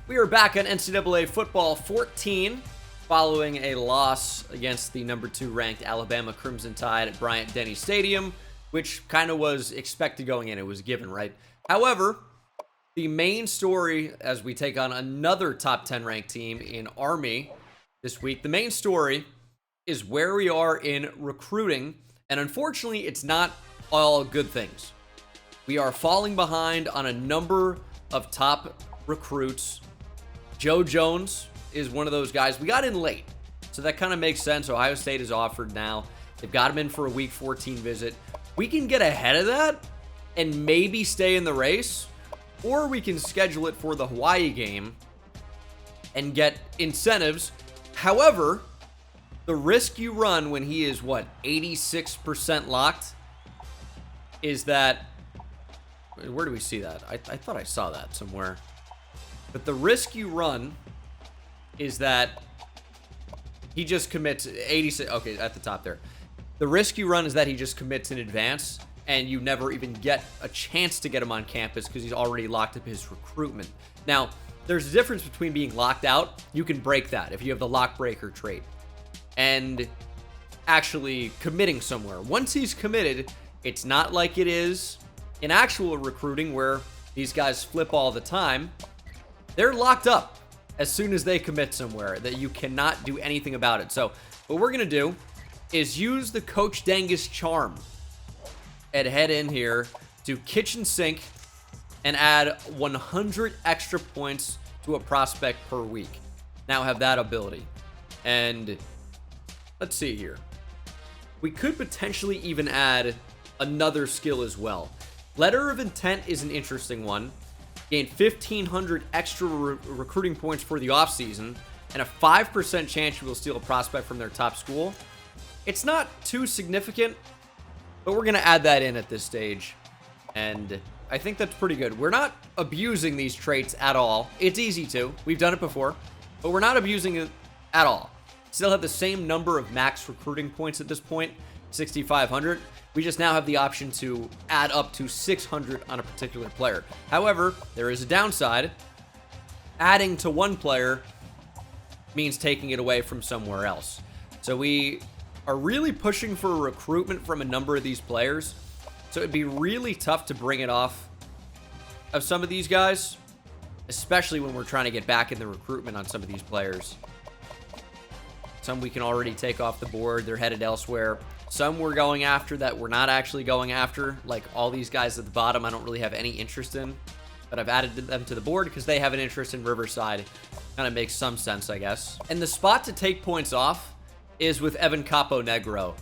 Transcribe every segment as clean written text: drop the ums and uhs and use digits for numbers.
We are back on NCAA Football 14 following a loss against the number 2 ranked Alabama Crimson Tide at Bryant-Denny Stadium, which kind of was expected going in. It was given, right? However, the main story as we take on another top 10 ranked team in Army this week, the main story is where we are in recruiting, and unfortunately, it's not all good things. We are falling behind on a number of top recruits. Joe Jones is one of those guys. We got in late, so that kind of makes sense. Ohio State is offered now. They've got him in for a Week 14 visit. We can get ahead of that and maybe stay in the race, or we can schedule it for the Hawaii game and get incentives. However, the risk you run when he is, 86% locked is that... Where do we see that? I thought I saw that somewhere. But the risk you run is that he just commits 86. Okay, at the top there. The risk you run is that he just commits in advance and you never even get a chance to get him on campus because he's already locked up his recruitment. Now, there's a difference between being locked out. You can break that if you have the lock breaker trait, and actually committing somewhere. Once he's committed, it's not like it is in actual recruiting where these guys flip all the time. They're locked up as soon as they commit somewhere, that you cannot do anything about it. So what we're going to do is use the Coach Dangus charm and head in here to kitchen sink and add 100 extra points to a prospect per week. Now have that ability. And let's see here. We could potentially even add another skill as well. Letter of Intent is an interesting one. Gain 1,500 extra recruiting points for the offseason, and a 5% chance you will steal a prospect from their top school. It's not too significant, but we're going to add that in at this stage, and I think that's pretty good. We're not abusing these traits at all. It's easy to. We've done it before, but we're not abusing it at all. Still have the same number of max recruiting points at this point, 6,500. We just now have the option to add up to 600 on a particular player. However, there is a downside. Adding to one player means taking it away from somewhere else. So we are really pushing for recruitment from a number of these players. So it'd be really tough to bring it off of some of these guys, especially when we're trying to get back in the recruitment on some of these players. Some we can already take off the board. They're headed elsewhere. Some we're going after that we're not actually going after. Like all these guys at the bottom, I don't really have any interest in. But I've added them to the board because they have an interest in Riverside. Kind of makes some sense, I guess. And the spot to take points off is with Evan Capo Negro.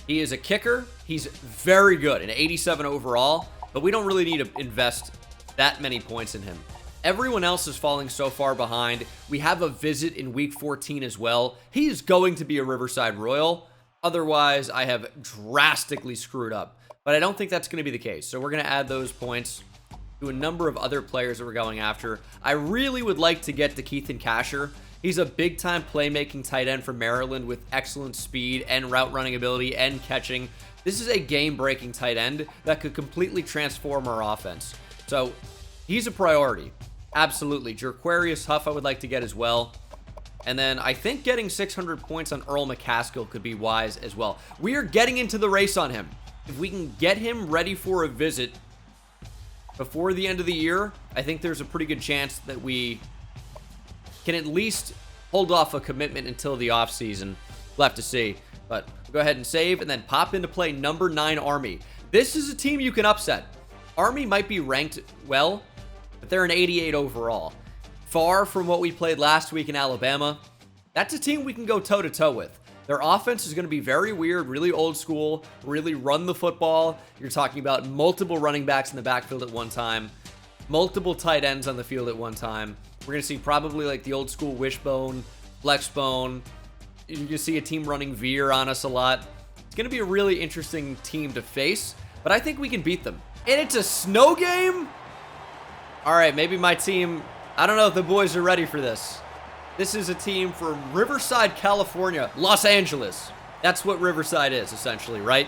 He is a kicker. He's very good, an 87 overall. But we don't really need to invest that many points in him. Everyone else is falling so far behind. We have a visit in Week 14 as well. He is going to be a Riverside Royal. Otherwise, I have drastically screwed up. But I don't think that's going to be the case. So we're going to add those points to a number of other players that we're going after. I really would like to get to Keithan Casher. He's a big-time playmaking tight end from Maryland with excellent speed and route running ability and catching. This is a game-breaking tight end that could completely transform our offense. So he's a priority. Absolutely. Jerquarius Huff I would like to get as well. And then I think getting 600 points on Earl McCaskill could be wise as well. We are getting into the race on him. If we can get him ready for a visit before the end of the year, I think there's a pretty good chance that we can at least hold off a commitment until the offseason. We'll have to see. But go ahead and save and then pop into play number 9 Army. This is a team you can upset. Army might be ranked well, but they're an 88 overall. Far from what we played last week in Alabama. That's a team we can go toe-to-toe with. Their offense is going to be very weird, really old school, really run the football. You're talking about multiple running backs in the backfield at one time, multiple tight ends on the field at one time. We're going to see probably like the old school wishbone, flexbone. You can see a team running veer on us a lot. It's going to be a really interesting team to face, but I think we can beat them. And it's a snow game? All right, maybe my team... I don't know if the boys are ready for this. This is a team from Riverside, California. Los Angeles. That's what Riverside is, essentially, right?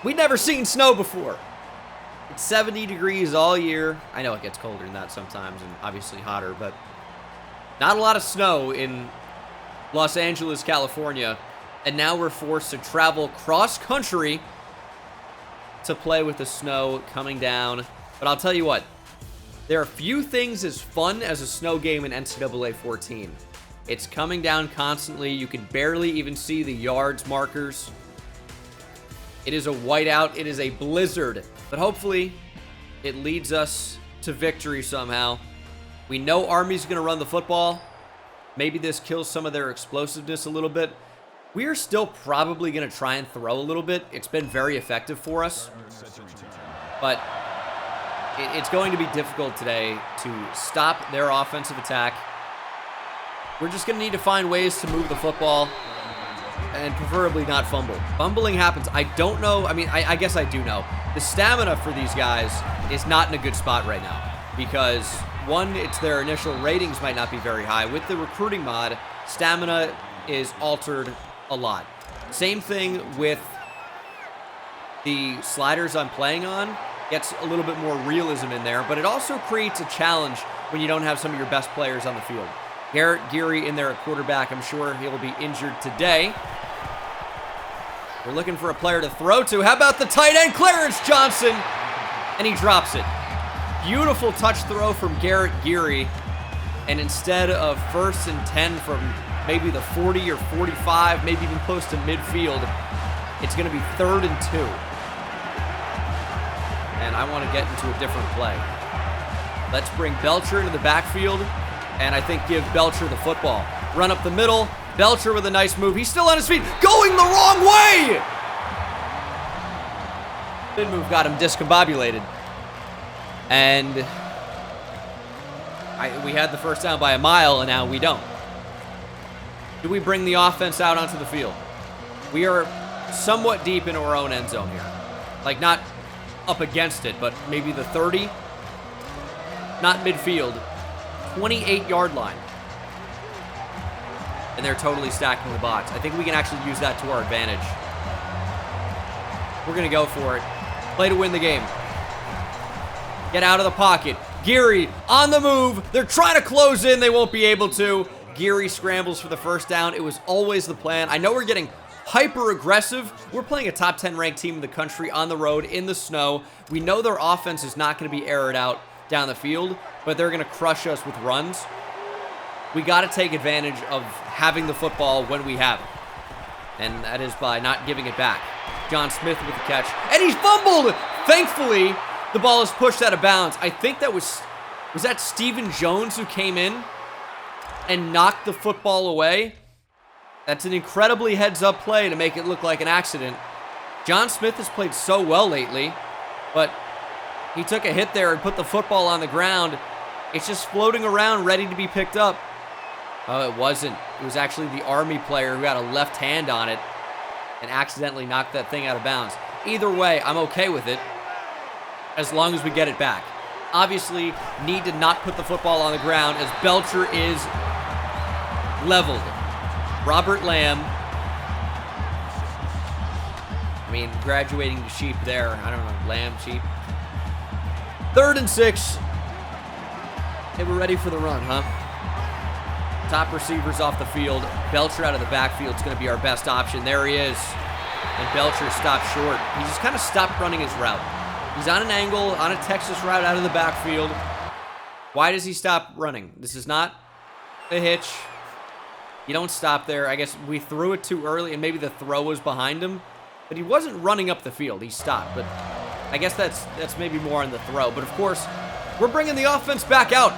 We'd never seen snow before. It's 70 degrees all year. I know it gets colder than that sometimes and obviously hotter, but not a lot of snow in Los Angeles, California. And now we're forced to travel cross-country to play with the snow coming down. But I'll tell you what, there are few things as fun as a snow game in NCAA 14. It's coming down constantly. You can barely even see the yards markers. It is a whiteout. It is a blizzard. But hopefully, it leads us to victory somehow. We know Army's going to run the football. Maybe this kills some of their explosiveness a little bit. We are still probably going to try and throw a little bit. It's been very effective for us. But it's going to be difficult today to stop their offensive attack. We're just going to need to find ways to move the football and preferably not fumble. Fumbling happens. I don't know. I mean, I guess I do know. The stamina for these guys is not in a good spot right now because, one, it's their initial ratings might not be very high. With the recruiting mod, stamina is altered a lot. Same thing with the sliders I'm playing on. Gets a little bit more realism in there, but it also creates a challenge when you don't have some of your best players on the field. Garrett Geary in there at quarterback. I'm sure he'll be injured today. We're looking for a player to throw to. How about the tight end, Clarence Johnson? And he drops it. Beautiful touch throw from Garrett Geary. And instead of 1st and 10 from maybe the 40 or 45, maybe even close to midfield, it's going to be 3rd and 2. And I want to get into a different play. Let's bring Belcher into the backfield, and I think give Belcher the football. Run up the middle. Belcher with a nice move. He's still on his feet. Going the wrong way! Good move got him discombobulated. And we had the first down by a mile, and now we don't. Do we bring the offense out onto the field? We are somewhat deep into our own end zone here. Like, not up against it, but maybe the 30. Not midfield. 28-yard line. And they're totally stacking the box. I think we can actually use that to our advantage. We're going to go for it. Play to win the game. Get out of the pocket. Geary on the move. They're trying to close in. They won't be able to. Geary scrambles for the first down. It was always the plan. I know we're getting hyper aggressive. We're playing a top 10 ranked team in the country on the road in the snow. We know their offense is not going to be aired out down the field, but they're going to crush us with runs. We got to take advantage of having the football when we have it. And that is by not giving it back. John Smith with the catch. And he's fumbled! Thankfully, the ball is pushed out of bounds. I think that was that Stephen Jones who came in and knocked the football away? That's an incredibly heads-up play to make it look like an accident. John Smith has played so well lately, but he took a hit there and put the football on the ground. It's just floating around, ready to be picked up. Oh, it wasn't. It was actually the Army player who had a left hand on it and accidentally knocked that thing out of bounds. Either way, I'm okay with it as long as we get it back. Obviously, need to not put the football on the ground as Belcher is leveled. Robert Lamb. I mean, graduating to sheep there. I don't know, lamb, sheep. 3rd and 6. Hey, we're ready for the run, huh? Top receivers off the field. Belcher out of the backfield is going to be our best option. There he is. And Belcher stopped short. He just kind of stopped running his route. He's on an angle, on a Texas route out of the backfield. Why does he stop running? This is not a hitch. You don't stop there. I guess we threw it too early, and maybe the throw was behind him. But he wasn't running up the field. He stopped. But I guess that's maybe more on the throw. But, of course, we're bringing the offense back out.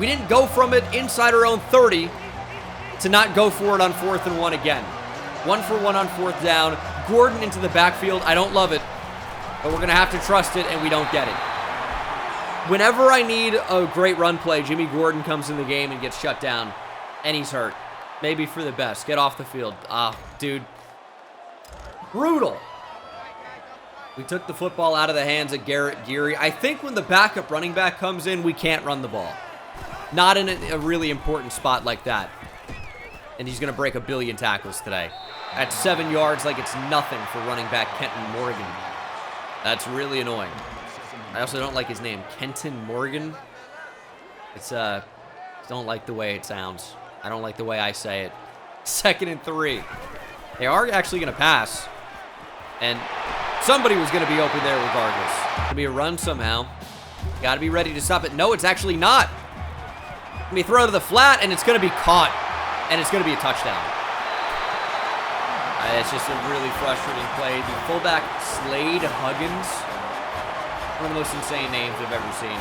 We didn't go from it inside our own 30 to not go for it on 4th and 1 again. 1 for 1 on 4th down. Gordon into the backfield. I don't love it, but we're going to have to trust it, and we don't get it. Whenever I need a great run play, Jimmy Gordon comes in the game and gets shut down, and he's hurt. Maybe for the best. Get off the field. Dude. Brutal. We took the football out of the hands of Garrett Geary. I think when the backup running back comes in, we can't run the ball. Not in a really important spot like that. And he's going to break 1 billion tackles today. At 7 yards, like it's nothing for running back Kenton Morgan. That's really annoying. I also don't like his name, Kenton Morgan. It's, don't like the way it sounds. I don't like the way I say it. 2nd and 3. They are actually going to pass. And somebody was going to be open there regardless. Going to be a run somehow. Got to be ready to stop it. No, it's actually not. Going to be thrown to the flat, and it's going to be caught. And it's going to be a touchdown. It's just a really frustrating play. The fullback, Slade Huggins. One of the most insane names I've ever seen.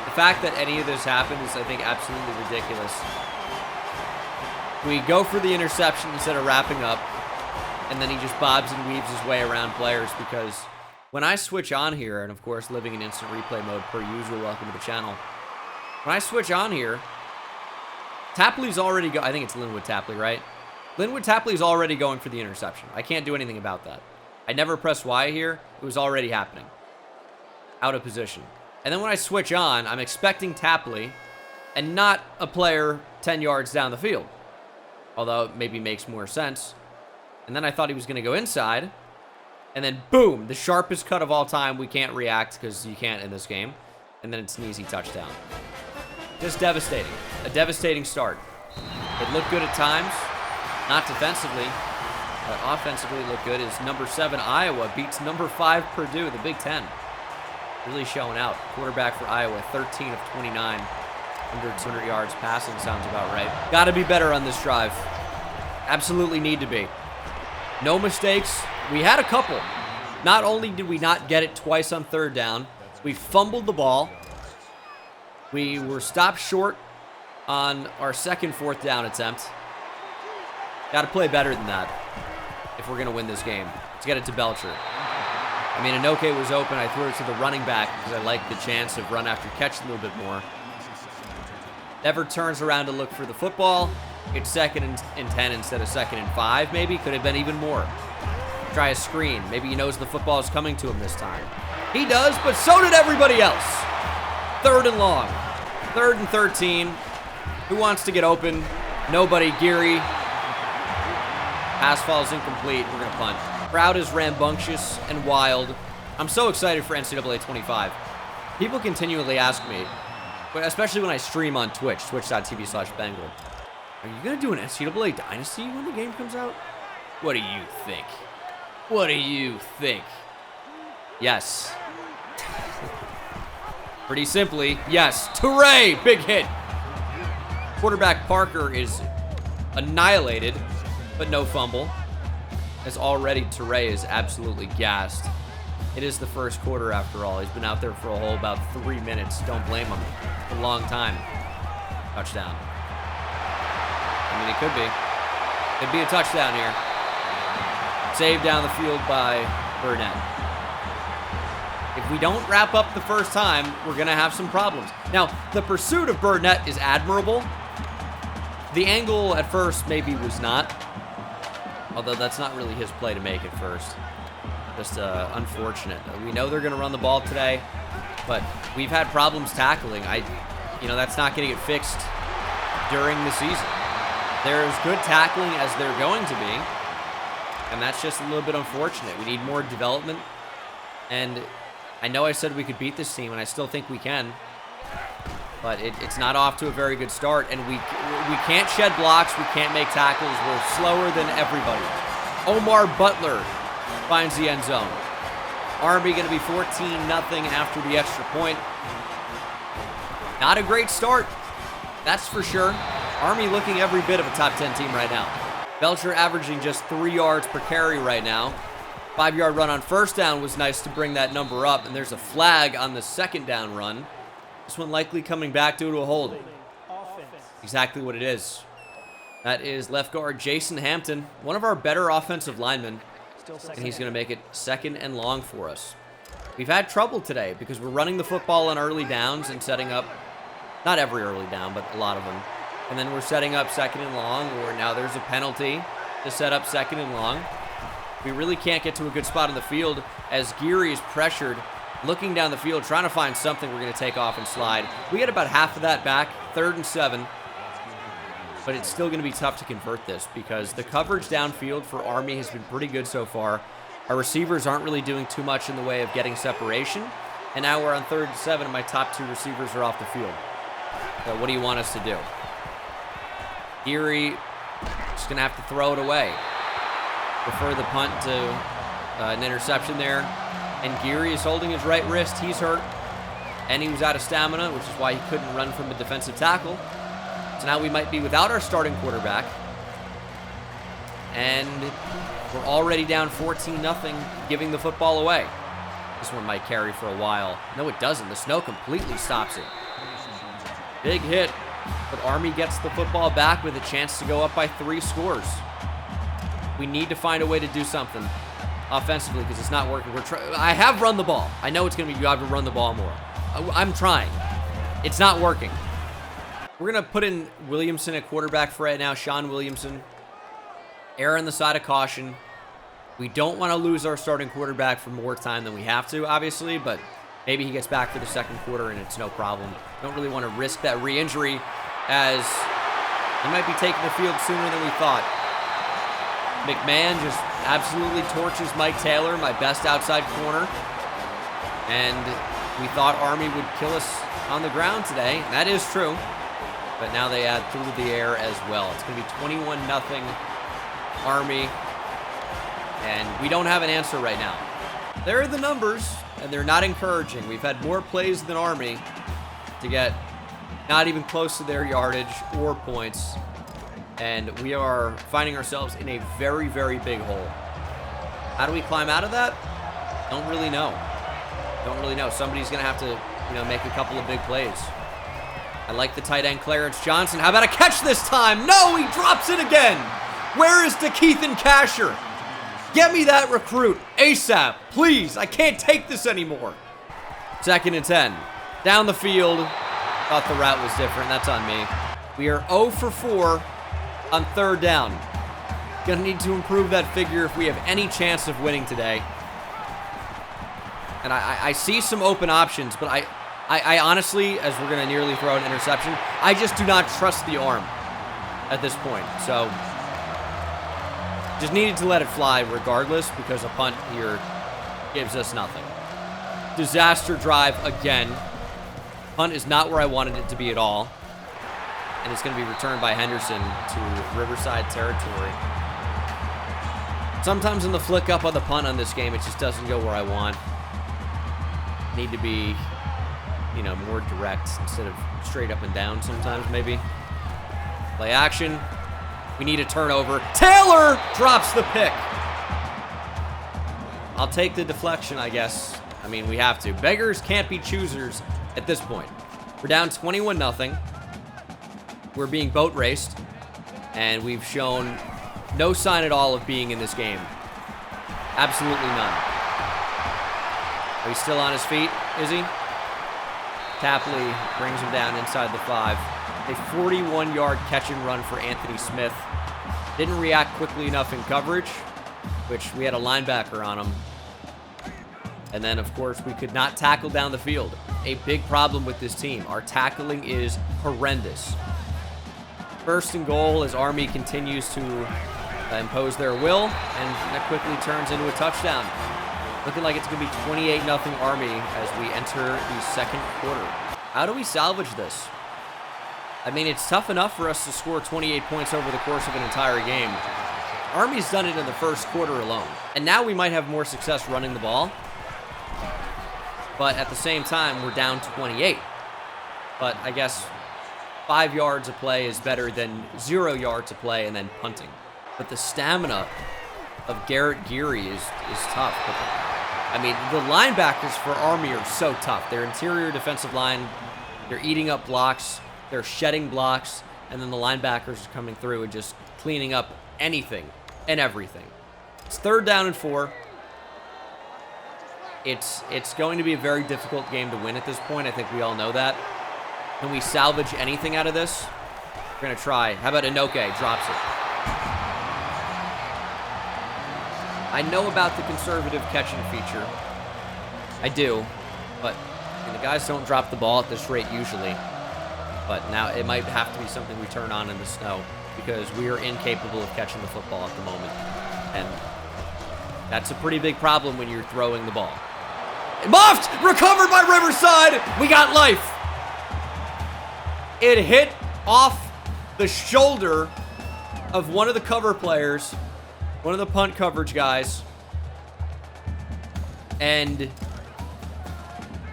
The fact that any of this happened is, I think, absolutely ridiculous. We go for the interception instead of wrapping up, and then he just bobs and weaves his way around players, because when I switch on here, and of course living in instant replay mode per usual, welcome to the channel. When I switch on here, Tapley's already I think it's Linwood Tapley, right? Linwood Tapley's already going for the interception. I can't do anything about that. I never pressed Y here. It was already happening. Out of position. And then when I switch on, I'm expecting Tapley and not a player 10 yards down the field. Although it maybe makes more sense. And then I thought he was going to go inside. And then boom, the sharpest cut of all time. We can't react because you can't in this game. And then it's an easy touchdown. Just devastating. A devastating start. It looked good at times. Not defensively, but offensively looked good. Is number 7 Iowa beats number 5 Purdue, the Big Ten. Really showing out. Quarterback for Iowa, 13 of 29. Under 200 yards passing sounds about right. Got to be better on this drive. Absolutely need to be. No mistakes. We had a couple. Not only did we not get it twice on 3rd down, we fumbled the ball. We were stopped short on our 2nd 4th down attempt. Got to play better than that if we're going to win this game. Let's get it to Belcher. I mean, Inoke was open. I threw it to the running back because I like the chance of run after catch a little bit more. Never turns around to look for the football. It's 2nd and 10 instead of 2nd and 5, maybe. Could have been even more. Try a screen. Maybe he knows the football is coming to him this time. He does, but so did everybody else. 3rd and long. 3rd and 13. Who wants to get open? Nobody. Geary. Pass falls incomplete. We're going to punt. Crowd is rambunctious and wild. I'm so excited for NCAA 25. People continually ask me, especially when I stream on Twitch, twitch.tv/Bengal, are you going to do an NCAA Dynasty when the game comes out? What do you think? What do you think? Yes. Pretty simply, yes. Touray! Big hit. Quarterback Parker is annihilated, but no fumble. As already Touray is absolutely gassed. It is the 1st quarter after all. He's been out there for a whole about 3 minutes. Don't blame him. A long time. Touchdown. I mean, it could be. Could be a touchdown here. Saved down the field by Burnett. If we don't wrap up the first time, we're going to have some problems. Now, the pursuit of Burnett is admirable. The angle at first maybe was not. Although that's not really his play to make at first. Just unfortunate. We know they're going to run the ball today, but we've had problems tackling. That's not going to get fixed during the season. They're as good tackling as they're going to be, and that's just a little bit unfortunate. We need more development, and I know I said we could beat this team, and I still think we can, but it's not off to a very good start, and we can't shed blocks, we can't make tackles, we're slower than everybody. Omar Butler finds the end zone. Army going to be 14-0 after the extra point. Not a great start, that's for sure. Army looking every bit of a top 10 team right now. Belcher averaging just 3 yards per carry right now. 5-yard run on 1st down was nice to bring that number up, and there's a flag on the 2nd down run. This one likely coming back due to a hold. Exactly what it is. That is left guard Jason Hampton, one of our better offensive linemen, and he's going to make it 2nd and long for us. We've had trouble today because we're running the football on early downs and setting up, not every early down, but a lot of them. And then we're setting up 2nd and long, or now there's a penalty to set up 2nd and long. We really can't get to a good spot in the field as Geary is pressured, looking down the field, trying to find something we're going to take off and slide. We get about half of that back, 3rd and 7. But it's still going to be tough to convert this because the coverage downfield for Army has been pretty good so far. Our receivers aren't really doing too much in the way of getting separation. And now we're on 3rd and 7, and my top 2 receivers are off the field. So what do you want us to do? Geary just going to have to throw it away. Prefer the punt to an interception there. And Geary is holding his right wrist. He's hurt. And he was out of stamina, which is why he couldn't run from a defensive tackle. So now we might be without our starting quarterback. And we're already down 14-0, giving the football away. This one might carry for a while. No, it doesn't. The snow completely stops it. Big hit. But Army gets the football back with a chance to go up by 3 scores. We need to find a way to do something offensively because it's not working. I have run the ball. I know it's going to be you have to run the ball more. I'm trying. It's not working. We're going to put in Williamson at quarterback for right now. Sean Williamson. Err on the side of caution. We don't want to lose our starting quarterback for more time than we have to, obviously, but maybe he gets back for the second quarter and it's no problem. Don't really want to risk that re-injury as he might be taking the field sooner than we thought. McMahon just absolutely torches Mike Taylor, my best outside corner. And we thought Army would kill us on the ground today. That is true. But now they add through the air as well. It's going to be 21-0 Army. And we don't have an answer right now. There are the numbers, and they're not encouraging. We've had more plays than Army to get not even close to their yardage or points. And we are finding ourselves in a very, very big hole. How do we climb out of that? Don't really know. Don't really know. Somebody's going to have to, make a couple of big plays. I like the tight end Clarence Johnson. How about a catch this time? No, he drops it again. Where is DeKeith and Casher? Get me that recruit ASAP, please. I can't take this anymore. 2nd and 10. Down the field. Thought the route was different. That's on me. We are 0 for 4 on 3rd down. Gonna need to improve that figure if we have any chance of winning today. And I see some open options, but I honestly, as we're gonna nearly throw an interception, I just do not trust the arm at this point. So just needed to let it fly regardless because a punt here gives us nothing. Disaster drive again. Punt is not where I wanted it to be at all. And it's going to be returned by Henderson to Riverside territory. Sometimes in the flick up on the punt on this game, it just doesn't go where I want. Need to be, more direct instead of straight up and down sometimes maybe. Play action. We need a turnover. Taylor drops the pick. I'll take the deflection, I guess. I mean, we have to. Beggars can't be choosers at this point. We're down 21-0. We're being boat raced, and we've shown no sign at all of being in this game. Absolutely none. Are he still on his feet? Is he? Tapley brings him down inside the 5. A 41-yard catch and run for Anthony Smith. Didn't react quickly enough in coverage, which we had a linebacker on him. And then, of course, we could not tackle down the field. A big problem with this team. Our tackling is horrendous. 1st and goal as Army continues to impose their will, and that quickly turns into a touchdown. Looking like it's going to be 28-0 Army as we enter the second quarter. How do we salvage this? I mean, it's tough enough for us to score 28 points over the course of an entire game. Army's done it in the first quarter alone. And now we might have more success running the ball. But at the same time, we're down 28. But I guess 5 yards a play is better than 0 yards a play and then punting. But the stamina of Garrett Geary is tough. But I mean, the linebackers for Army are so tough. Their interior defensive line, they're eating up blocks, they're shedding blocks, and then the linebackers are coming through and just cleaning up anything and everything. It's 3rd down and 4. It's going to be a very difficult game to win at this point. I think we all know that. Can we salvage anything out of this? We're going to try. How about Inoke drops it? I know about the conservative catching feature. I do. But the guys don't drop the ball at this rate usually. But now it might have to be something we turn on in the snow because we are incapable of catching the football at the moment. And That's a pretty big problem when you're throwing the ball. Muffed! Recovered by Riverside! We got life! It hit off the shoulder of one of the cover players, one of the punt coverage guys, and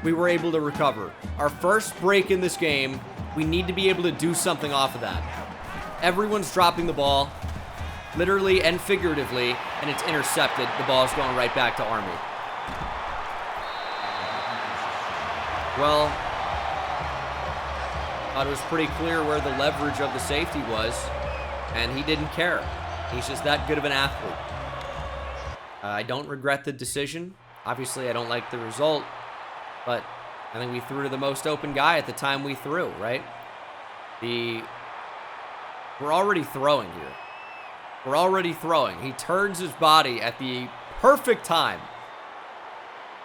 we were able to recover. Our first break in this game, we need to be able to do something off of that. Everyone's dropping the ball, literally and figuratively, and it's intercepted. The ball's going right back to Army. Well, thought it was pretty clear where the leverage of the safety was, and he didn't care. He's just that good of an athlete. I don't regret the decision. Obviously, I don't like the result, but I think we threw to the most open guy at the time we threw, right? We're already throwing here. We're already throwing. He turns his body at the perfect time.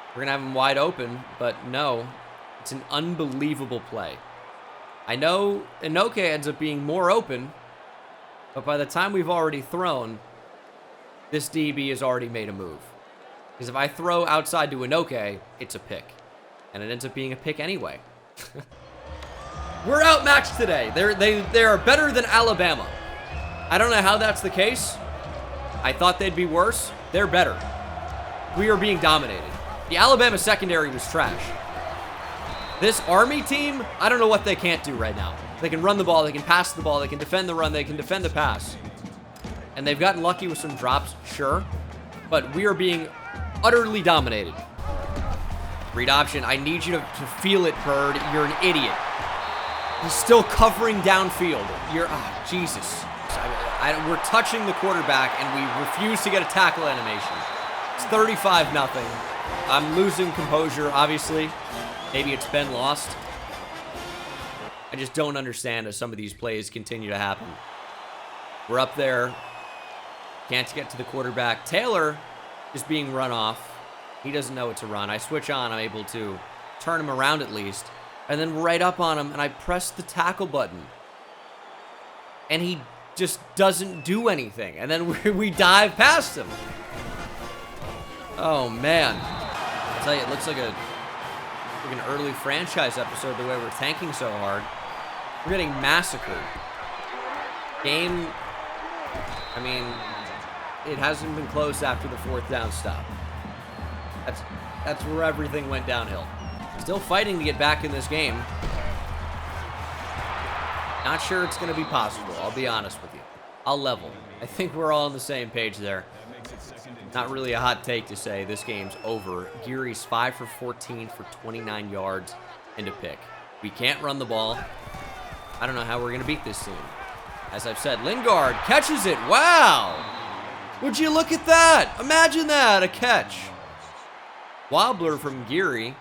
We're going to have him wide open, but no. It's an unbelievable play. I know Inoke ends up being more open, but by the time we've already thrown, this DB has already made a move. Because if I throw outside to Inoke, it's a pick. And it ends up being a pick anyway. We're outmatched today. They are better than Alabama. I don't know how that's the case. I thought they'd be worse. They're better. We are being dominated. The Alabama secondary was trash. This Army team, I don't know what they can't do right now. They can run the ball, they can pass the ball, they can defend the run, they can defend the pass. And they've gotten lucky with some drops, sure. But we are being utterly dominated. Read option, I need you to feel it, Bird. You're an idiot. He's still covering downfield. Jesus. We're touching the quarterback, and we refuse to get a tackle animation. It's 35-0. I'm losing composure, obviously. Maybe it's been lost. I just don't understand as some of these plays continue to happen. We're up there. Can't get to the quarterback. Taylor is being run off. He doesn't know it's a run. I switch on. I'm able to turn him around at least. And then right up on him, and I press the tackle button. And he just doesn't do anything. And then we dive past him. Oh, man. I'll tell you, it looks like an early franchise episode the way we're tanking so hard. We're getting massacred. Game, I mean, it hasn't been close after the 4th down stop. That's where everything went downhill. Still fighting to get back in this game. Not sure it's going to be possible, I'll be honest with you. I'll level. I think we're all on the same page there. Not really a hot take to say this game's over. Geary's 5 for 14 for 29 yards and a pick. We can't run the ball. I don't know how we're going to beat this team. As I've said, Lingard catches it. Wow! Would you look at that? Imagine that, a catch. Wobbler from Geary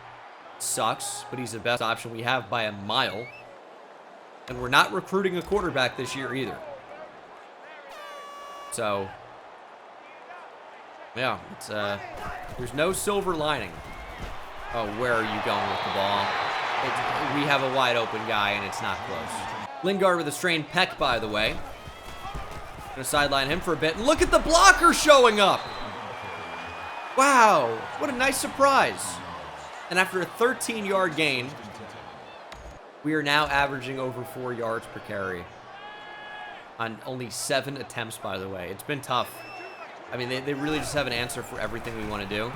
sucks, but he's the best option we have by a mile. And we're not recruiting a quarterback this year either. So, yeah, it's there's no silver lining. Oh, where are you going with the ball? We have a wide open guy, and it's not close. Lingard with a strained pec, by the way. Gonna sideline him for a bit. And look at the blocker showing up! Wow, what a nice surprise. And after a 13-yard gain, we are now averaging over 4 yards per carry. On only 7 attempts, by the way. It's been tough. I mean, they really just have an answer for everything we want to do.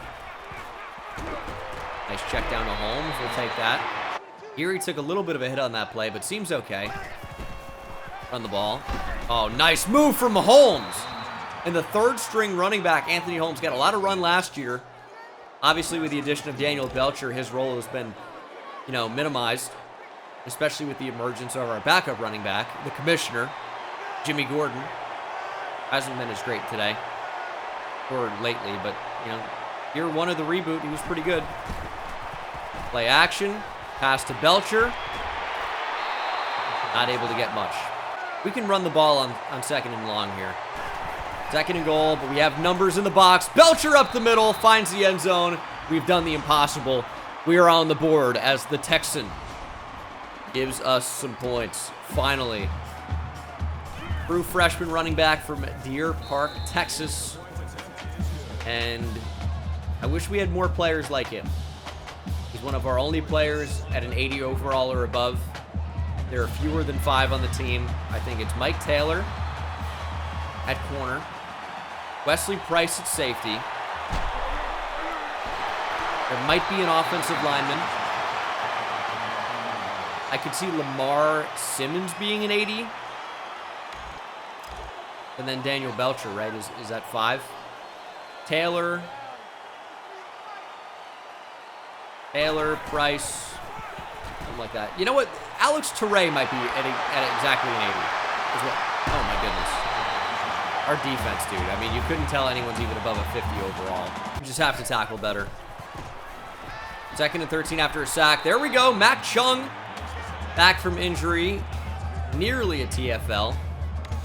Nice check down to Holmes. We'll take that. Geary took a little bit of a hit on that play, but seems okay. Run the ball. Oh, nice move from Holmes. And the 3rd-string running back, Anthony Holmes, got a lot of run last year. Obviously, with the addition of Daniel Belcher, his role has been, minimized, especially with the emergence of our backup running back, the commissioner, Jimmy Gordon. Hasn't been as great today or lately, but, year 1 of the reboot, he was pretty good. Play action, pass to Belcher. Not able to get much. We can run the ball on 2nd and long here. 2nd and goal, but we have numbers in the box. Belcher up the middle, finds the end zone. We've done the impossible. We are on the board as the Texan gives us some points. Finally. True freshman running back from Deer Park, Texas. And I wish we had more players like him. He's one of our only players at an 80 overall or above. There are fewer than 5 on the team. I think it's Mike Taylor at corner, Wesley Price at safety. There might be an offensive lineman. I could see Lamar Simmons being an 80. And then Daniel Belcher, right? Is that 5? Taylor, Price, something like that. You know what? Alex Teray might be at exactly an 80. Oh my goodness. Our defense, dude. I mean, you couldn't tell anyone's even above a 50 overall. You just have to tackle better. 2nd and 13 after a sack. There we go. Mac Chung back from injury. Nearly a TFL.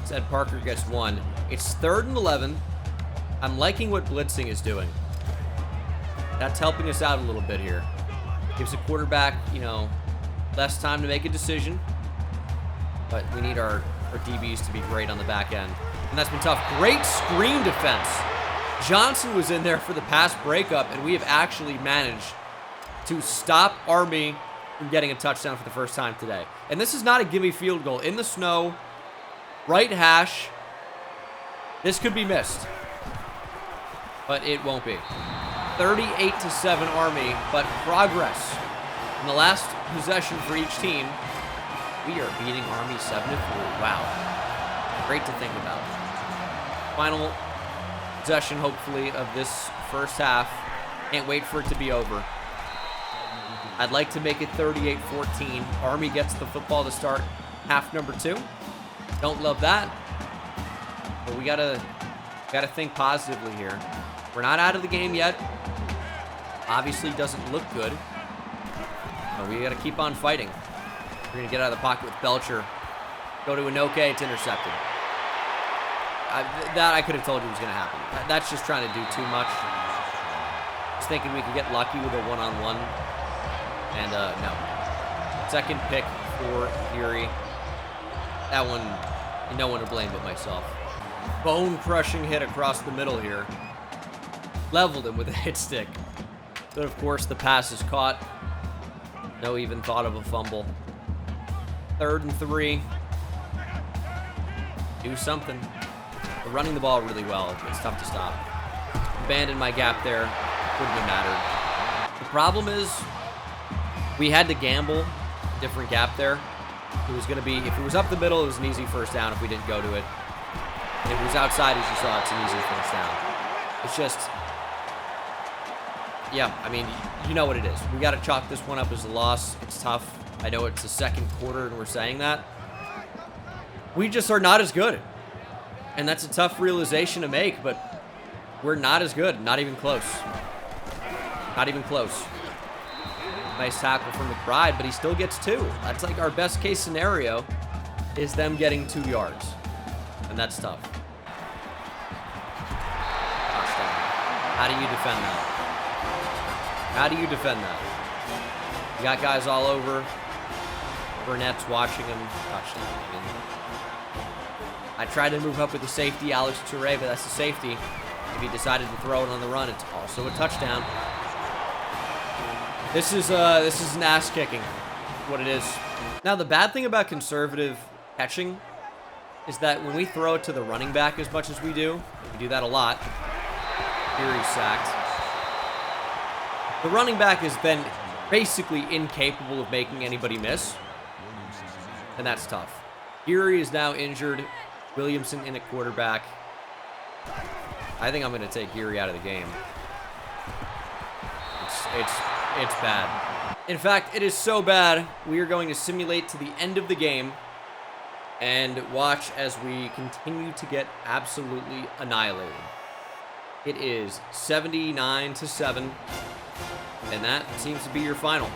Said Parker gets 1. It's 3rd and 11. I'm liking what blitzing is doing. That's helping us out a little bit here. Gives the quarterback, less time to make a decision. But we need our DBs to be great on the back end. And that's been tough. Great screen defense. Johnson was in there for the pass breakup, and we have actually managed to stop Army from getting a touchdown for the first time today. And this is not a gimme field goal. In the snow, right hash. This could be missed. But it won't be. 38-7 Army, but progress. In the last possession for each team, we are beating Army 7-4. Wow. Great to think about. Final possession, hopefully, of this first half. Can't wait for it to be over. I'd like to make it 38-14. Army gets the football to start half number 2. Don't love that. But we gotta think positively here. We're not out of the game yet. Obviously doesn't look good. But we gotta keep on fighting. We're gonna get out of the pocket with Belcher. Go to Inoke, it's intercepted. That I could have told you was gonna happen. That's just trying to do too much. Just thinking we could get lucky with a one-on-one. And no. 2nd pick for Geary. That one, no one to blame but myself. Bone-crushing hit across the middle here. Leveled him with a hit stick. But of course, the pass is caught. No even thought of a fumble. 3rd and 3. Do something. We're running the ball really well. It's tough to stop. Abandoned my gap there. Wouldn't have mattered. The problem is, we had to gamble a different gap there. It was going to be, if it was up the middle, it was an easy first down if we didn't go to it. If it was outside, as you saw, it's an easy first down. It's just, yeah, I mean, you know what it is. We got to chalk this one up as a loss. It's tough. I know it's the 2nd quarter and we're saying that. We just are not as good. And that's a tough realization to make, but we're not as good. Not even close. Not even close. Nice tackle from McBride, but he still gets 2. That's like our best case scenario is them getting 2 yards. And that's tough. Touchdown. How do you defend that? How do you defend that? You got guys all over. Burnett's watching him. Touchdown. I tried to move up with the safety, Alex Toure, but that's the safety. If he decided to throw it on the run, it's also a touchdown. This is an ass kicking. What it is. Now the bad thing about conservative catching is that when we throw it to the running back as much as we do that a lot. Here he's sacked. The running back has been basically incapable of making anybody miss. And that's tough. Geary is now injured. Williamson in at quarterback. I think I'm going to take Geary out of the game. It's bad. In fact, it is so bad, we are going to simulate to the end of the game and watch as we continue to get absolutely annihilated. It is 79-7, and that seems to be your final.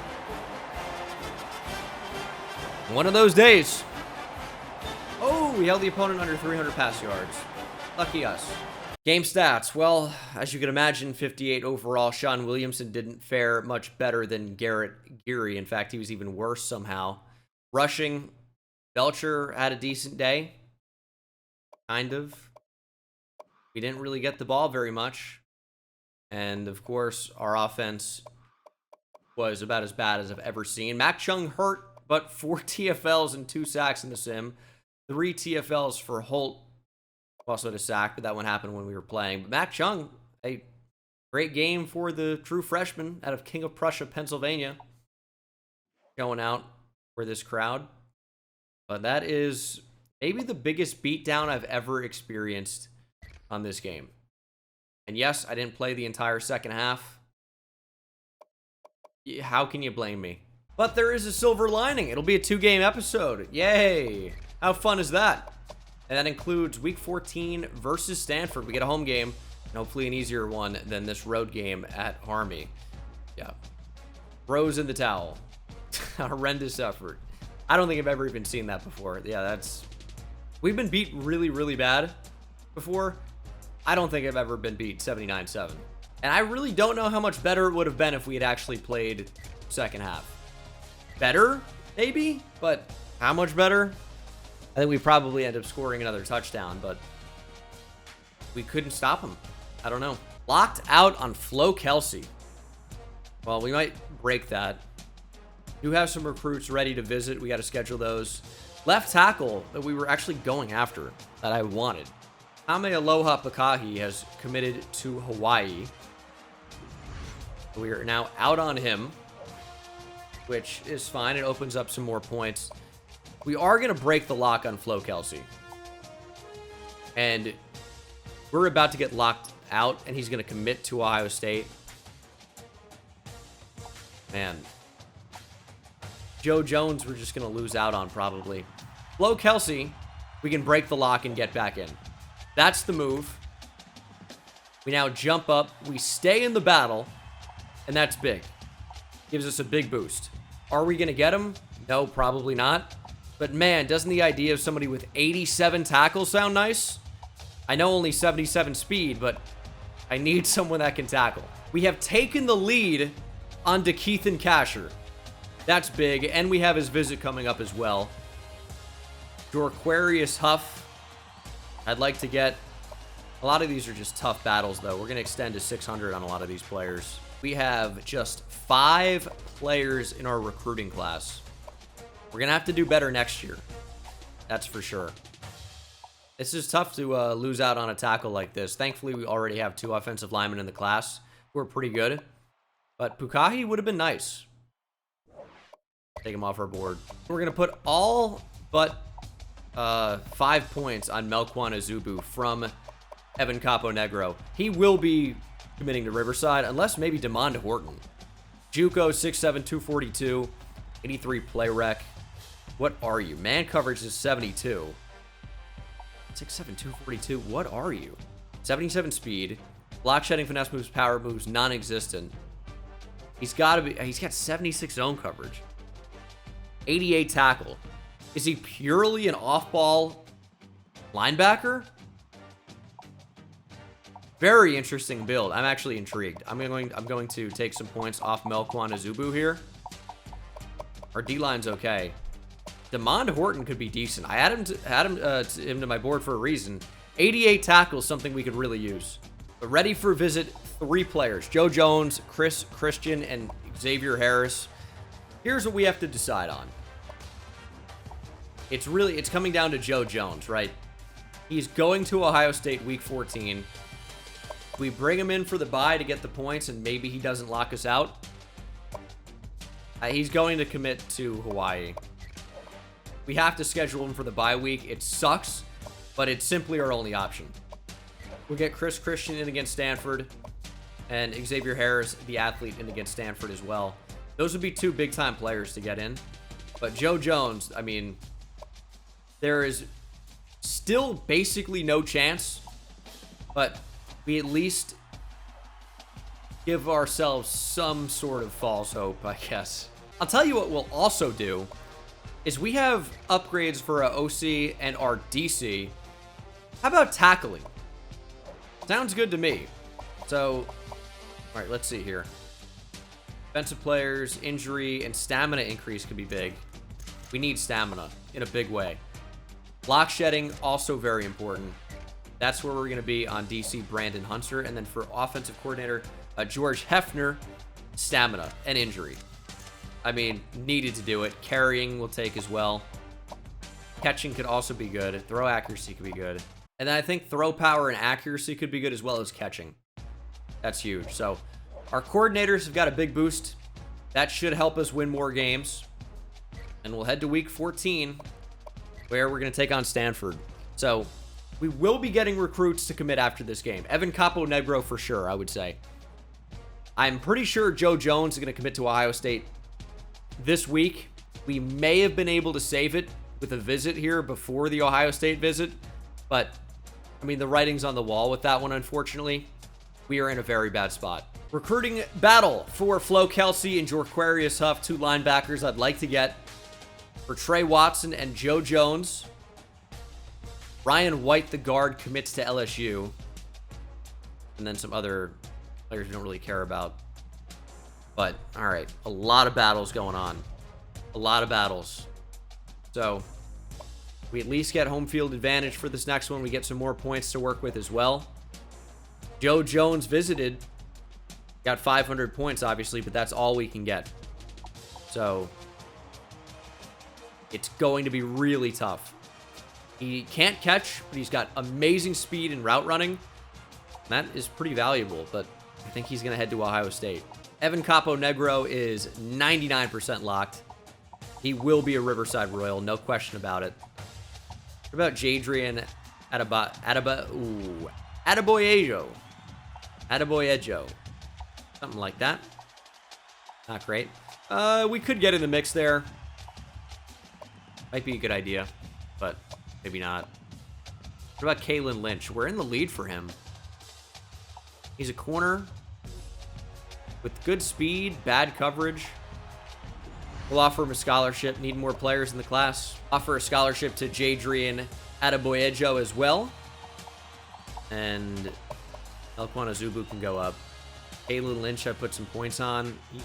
One of those days. Oh, we held the opponent under 300 pass yards. Lucky us. Game stats. Well, as you can imagine, 58 overall. Sean Williamson didn't fare much better than Garrett Geary. In fact, he was even worse somehow. Rushing, Belcher had a decent day. Kind of. We didn't really get the ball very much. And, of course, our offense was about as bad as I've ever seen. Mac Chung hurt, but 4 TFLs and 2 sacks in the sim. 3 TFLs for Holt. Also had a sack, but that one happened when we were playing. But Mac Chung, a great game for the true freshman out of King of Prussia, Pennsylvania. Going out for this crowd. But that is maybe the biggest beatdown I've ever experienced on this game. And yes, I didn't play the entire second half. How can you blame me? But there is a silver lining. It'll be a 2-game episode. Yay! How fun is that? And that includes week 14 versus Stanford. We get a home game, and hopefully an easier one than this road game at Army. Yeah. Throws in the towel. A horrendous effort. I don't think I've ever even seen that before. Yeah, that's... We've been beat really, really bad before. I don't think I've ever been beat 79-7. And I really don't know how much better it would have been if we had actually played second half. Better, maybe? But how much better? I think we probably end up scoring another touchdown, but we couldn't stop him. I don't know. Locked out on Flo Kelsey. Well, we might break that. Do have some recruits ready to visit. We got to schedule those. Left tackle that we were actually going after that I wanted. Ame Aloha Pakahi has committed to Hawaii. We are now out on him, which is fine. It opens up some more points. We are going to break the lock on Flo Kelsey. And we're about to get locked out, and he's going to commit to Ohio State. Man. Joe Jones, we're just going to lose out on probably. Flo Kelsey, we can break the lock and get back in. That's the move. We now jump up. We stay in the battle, and that's big. Gives us a big boost. Are we going to get him? No, probably not. But man, doesn't the idea of somebody with 87 tackles sound nice? I know only 77 speed, but I need someone that can tackle. We have taken the lead on DeKeithan Casher. That's big, and we have his visit coming up as well. Jorquarius Huff. I'd like to get... A lot of these are just tough battles, though. We're going to extend to 600 on a lot of these players. We have just 5 players in our recruiting class. We're going to have to do better next year. That's for sure. It's just tough to lose out on a tackle like this. Thankfully, we already have 2 offensive linemen in the class who are pretty good. But Pukahi would have been nice. Take him off our board. We're going to put all but 5 points on Melquan Azubu from Evan Capo Negro. He will be committing to Riverside, unless maybe DeMond Horton. Juco, 6'7", 242, 83 play rec. What are you? Man coverage is 72. 6'7", 242. What are you? 77 speed. Block shedding, finesse moves, power moves, non-existent. He's got 76 zone coverage. 88 tackle. Is he purely an off-ball linebacker? Very interesting build. I'm actually intrigued. I'm going to take some points off Melquan Azubu here. Our D-line's okay. DeMond Horton could be decent. I added him to my board for a reason. 88 tackles, something we could really use. But ready for visit, 3 players. Joe Jones, Chris Christian, and Xavier Harris. Here's what we have to decide on. It's coming down to Joe Jones, right? He's going to Ohio State week 14. We bring him in for the bye to get the points, and maybe he doesn't lock us out. He's going to commit to Hawaii. We have to schedule him for the bye week. It sucks, but it's simply our only option. We'll get Chris Christian in against Stanford, and Xavier Harris, the athlete, in against Stanford as well. Those would be 2 big-time players to get in. But Joe Jones, I mean, there is still basically no chance, but we at least give ourselves some sort of false hope, I guess. I'll tell you what we'll also do is we have upgrades for our OC and our DC. How about tackling? Sounds good to me. So, all right, let's see here. Defensive players, injury, and stamina increase could be big. We need stamina in a big way. Block shedding, also very important. That's where we're going to be on DC Brandon Hunter. And then for offensive coordinator, George Hefner, stamina and injury. I mean, needed to do it. Carrying will take as well. Catching could also be good. Throw accuracy could be good. And then I think throw power and accuracy could be good as well as catching. That's huge. So our coordinators have got a big boost. That should help us win more games. And we'll head to week 14, where we're going to take on Stanford. So we will be getting recruits to commit after this game. Evan Capo Negro for sure, I would say. I'm pretty sure Joe Jones is going to commit to Ohio State this week. We may have been able to save it with a visit here before the Ohio State visit. But, I mean, the writing's on the wall with that one, unfortunately. We are in a very bad spot. Recruiting battle for Flo Kelsey and Jorquarius Huff, 2 linebackers I'd like to get. For Trey Watson and Joe Jones. Ryan White, the guard, commits to LSU. And then some other players we don't really care about. But, all right, a lot of battles going on. A lot of battles. So, we at least get home field advantage for this next one. We get some more points to work with as well. Joe Jones visited. Got 500 points, obviously, but that's all we can get. So, it's going to be really tough. He can't catch, but he's got amazing speed and route running. That is pretty valuable, but I think he's going to head to Ohio State. Evan Capo Negro is 99% locked. He will be a Riverside Royal, no question about it. What about Jadrian Adeboyejo? Something like that. Not great. We could get in the mix there. Might be a good idea, but maybe not. What about Kalen Lynch? We're in the lead for him. He's a corner with good speed, bad coverage. We'll offer him a scholarship. Need more players in the class. Offer a scholarship to Jadrian Adeboyejo as well. And Elquan Azubu can go up. Kalen Lynch, I put some points on. He's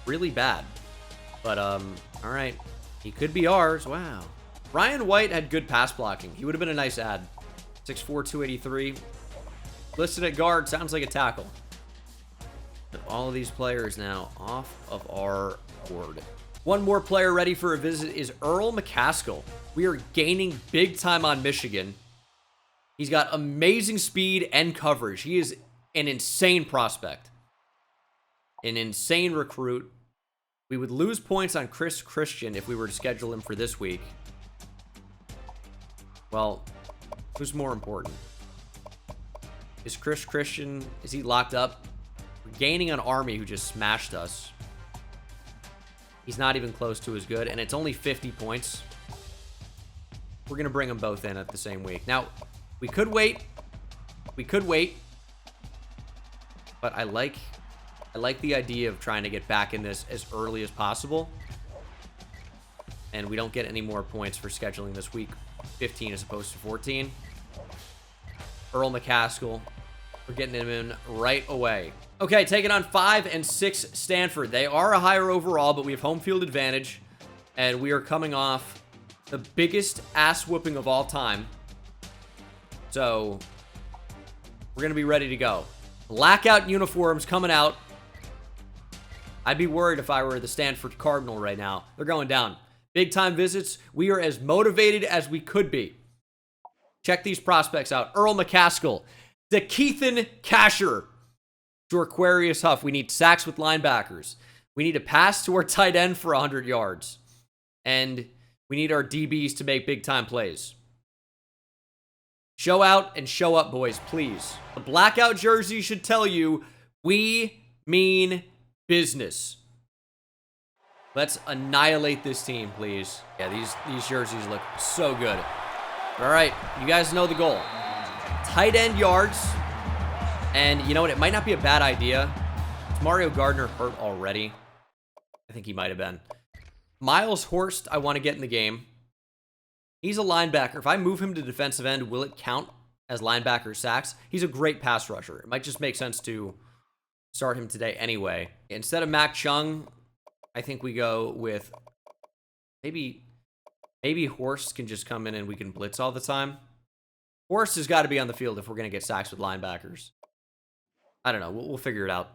really bad. But, all right. He could be ours. Wow. Ryan White had good pass blocking. He would have been a nice add. 6'4", 283. Listed at guard. Sounds like a tackle. But all of these players now off of our board. One more player ready for a visit is Earl McCaskill. We are gaining big time on Michigan. He's got amazing speed and coverage. He is an insane prospect. An insane recruit. We would lose points on Chris Christian if we were to schedule him for this week. Well, who's more important? Is Chris Christian, is he locked up? We're gaining on Army, who just smashed us. He's not even close to as good, and it's only 50 points. We're going to bring them both in at the same week. Now, we could wait. We could wait. But I like the idea of trying to get back in this as early as possible. And we don't get any more points for scheduling this week 15 as opposed to 14. Earl McCaskill. We're getting him in right away. Okay, taking on 5 and 6 Stanford. They are a higher overall, but we have home field advantage. And we are coming off the biggest ass whooping of all time. So, we're going to be ready to go. Blackout uniforms coming out. I'd be worried if I were the Stanford Cardinal right now. They're going down. Big time visits. We are as motivated as we could be. Check these prospects out. Earl McCaskill. DeKeithan Casher. Jorquarius Huff. We need sacks with linebackers. We need a pass to our tight end for 100 yards. And we need our DBs to make big time plays. Show out and show up, boys, please. The blackout jersey should tell you we mean business. Let's annihilate this team, please. Yeah, these jerseys look so good. All right, you guys know the goal. Tight end yards. And you know what? It might not be a bad idea. Is Mario Gardner hurt already? I think he might have been. Miles Horst, I want to get in the game. He's a linebacker. If I move him to defensive end, will it count as linebacker sacks? He's a great pass rusher. It might just make sense to start him today anyway. Instead of Mac Chung, I think we go with maybe Horst can just come in and we can blitz all the time. Horst has got to be on the field if we're going to get sacks with linebackers. I don't know. We'll figure it out.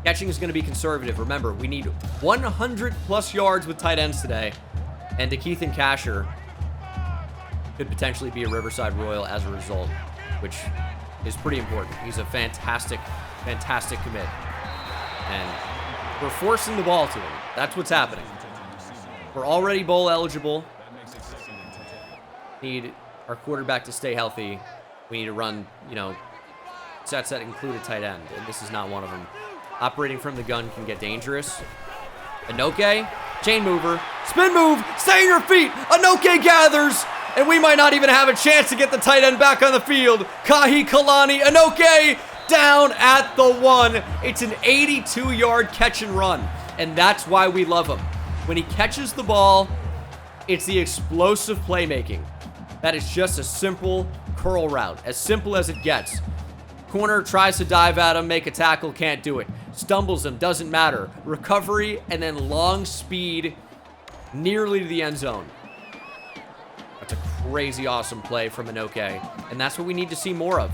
Catching is going to be conservative. Remember, we need 100 plus yards with tight ends today. And DeKeithan Casher could potentially be a Riverside Royal as a result, which is pretty important. He's a fantastic, fantastic commit. And we're forcing the ball to him. That's what's happening. We're already bowl eligible. Need our quarterback to stay healthy. We need to run, you know, sets that include a tight end, and this is not one of them. Operating from the gun can get dangerous. Anoke, chain mover, spin move, stay on your feet. Anoke gathers, and we might not even have a chance to get the tight end back on the field. Kahi Kalani, Anoke down at the 1. It's an 82-yard catch and run, and that's why we love him. When he catches the ball, it's the explosive playmaking. That is just a simple curl route, as simple as it gets. Corner tries to dive at him, make a tackle, can't do it. Stumbles him, doesn't matter. Recovery, and then long speed nearly to the end zone. That's a crazy awesome play from Anoke, and that's what we need to see more of.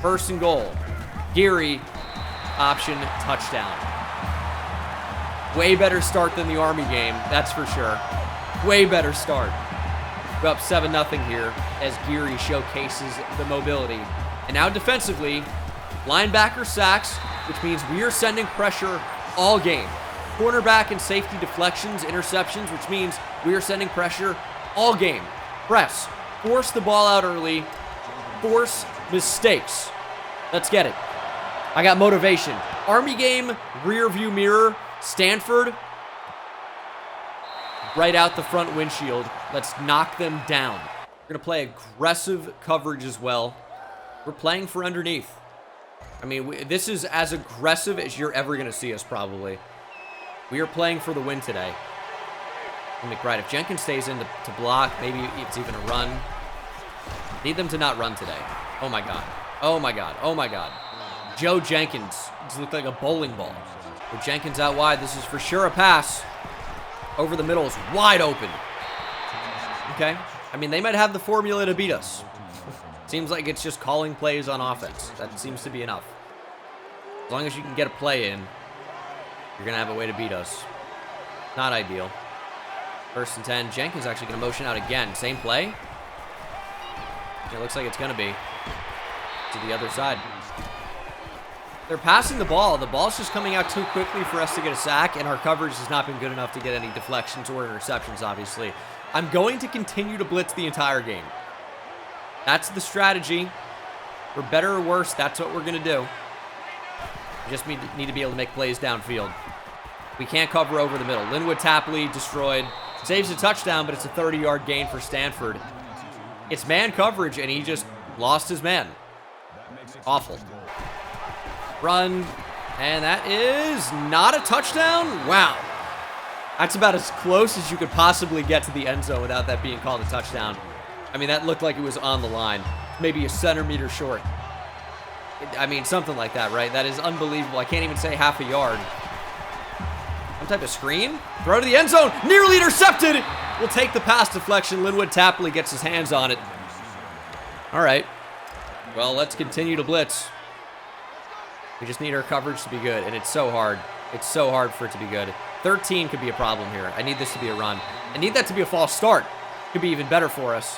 First and goal. Geary, option, touchdown. Way better start than the Army game, that's for sure. Way better start. We're up 7-0 here as Geary showcases the mobility. And now defensively, linebacker sacks, which means we are sending pressure all game. Cornerback and safety deflections, interceptions, which means we are sending pressure all game. Press, force the ball out early, force mistakes. Let's get it. I got motivation. Army game, rear view mirror, Stanford, right out the front windshield. Let's knock them down. We're going to play aggressive coverage as well. We're playing for underneath. I mean, this is as aggressive as you're ever going to see us, probably. We are playing for the win today. McBride, if Jenkins stays in to block, maybe it's even a run. Need them to not run today. Oh, my God. Oh, my God. Oh, my God. Joe Jenkins. This looked like a bowling ball. With Jenkins out wide, this is for sure a pass. Over the middle is wide open. Okay. I mean, they might have the formula to beat us. Seems like it's just calling plays on offense. That seems to be enough. As long as you can get a play in, you're going to have a way to beat us. Not ideal. First and 10. Jenkins actually going to motion out again. Same play. It looks like it's going to be to the other side. They're passing the ball. The ball's just coming out too quickly for us to get a sack, and our coverage has not been good enough to get any deflections or interceptions, obviously. I'm going to continue to blitz the entire game. That's the strategy. For better or worse, that's what we're going to do. We just need to be able to make plays downfield. We can't cover over the middle. Linwood Tapley destroyed. Saves a touchdown, but it's a 30-yard gain for Stanford. It's man coverage, and he just lost his man. Awful. Run, and that is not a touchdown? Wow. That's about as close as you could possibly get to the end zone without that being called a touchdown. I mean, that looked like it was on the line. Maybe a centimeter short. I mean, something like that, right? That is unbelievable. I can't even say half a yard. Some type of screen? Throw to the end zone. Nearly intercepted. We'll take the pass deflection. Linwood Tapley gets his hands on it. All right. Well, let's continue to blitz. We just need our coverage to be good, and it's so hard. It's so hard for it to be good. 13 could be a problem here. I need this to be a run. I need that to be a false start. Could be even better for us.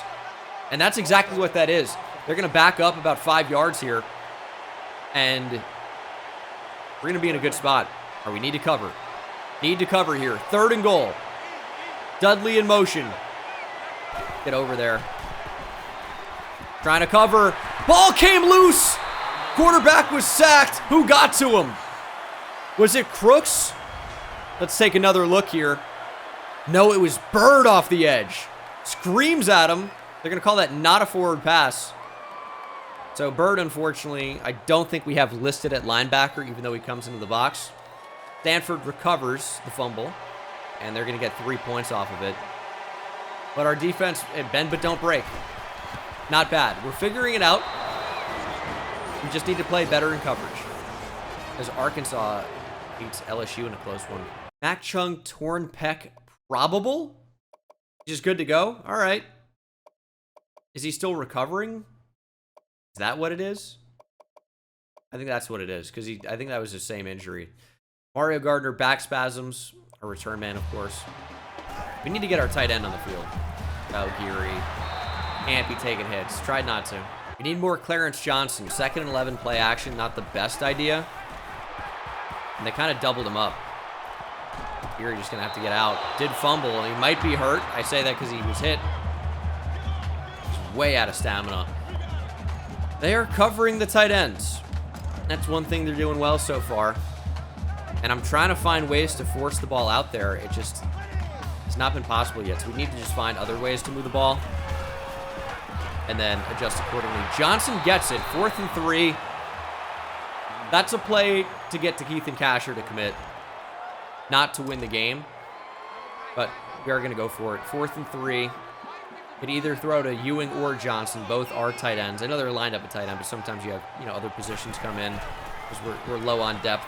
And that's exactly what that is. They're going to back up about 5 yards here, and we're going to be in a good spot. Or we need to cover. Need to cover here. 3rd and goal. Dudley in motion. Get over there. Trying to cover. Ball came loose. Quarterback was sacked. Who got to him? Was it Crooks? Let's take another look here. No, it was Bird off the edge. Screams at him. They're going to call that not a forward pass. So Bird, unfortunately, I don't think we have listed at linebacker, even though he comes into the box. Stanford recovers the fumble, and they're going to get 3 points off of it. But our defense, bend but don't break. Not bad. We're figuring it out. We just need to play better in coverage. As Arkansas beats LSU in a close one. Mac Chung, torn pec, probable? Just good to go? All right. Is he still recovering? Is that what it is? I think that's what it is, because I think that was the same injury. Mario Gardner, back spasms. A return man, of course. We need to get our tight end on the field. Oh, Geary. Can't be taking hits. Tried not to. We need more Clarence Johnson. 2nd and 11 play action. Not the best idea. And they kind of doubled him up. Geary just going to have to get out. Did fumble, and he might be hurt. I say that because he was hit. He's way out of stamina. They are covering the tight ends. That's one thing they're doing well so far. And I'm trying to find ways to force the ball out there. It's not been possible yet. So we need to just find other ways to move the ball. And then adjust accordingly. Johnson gets it. 4th and 3. That's a play to get to Keith and Casher to commit. Not to win the game. But we are going to go for it. 4th and 3. Could either throw to Ewing or Johnson. Both are tight ends. I know they're lined up at tight end, but sometimes you have, other positions come in because we're low on depth.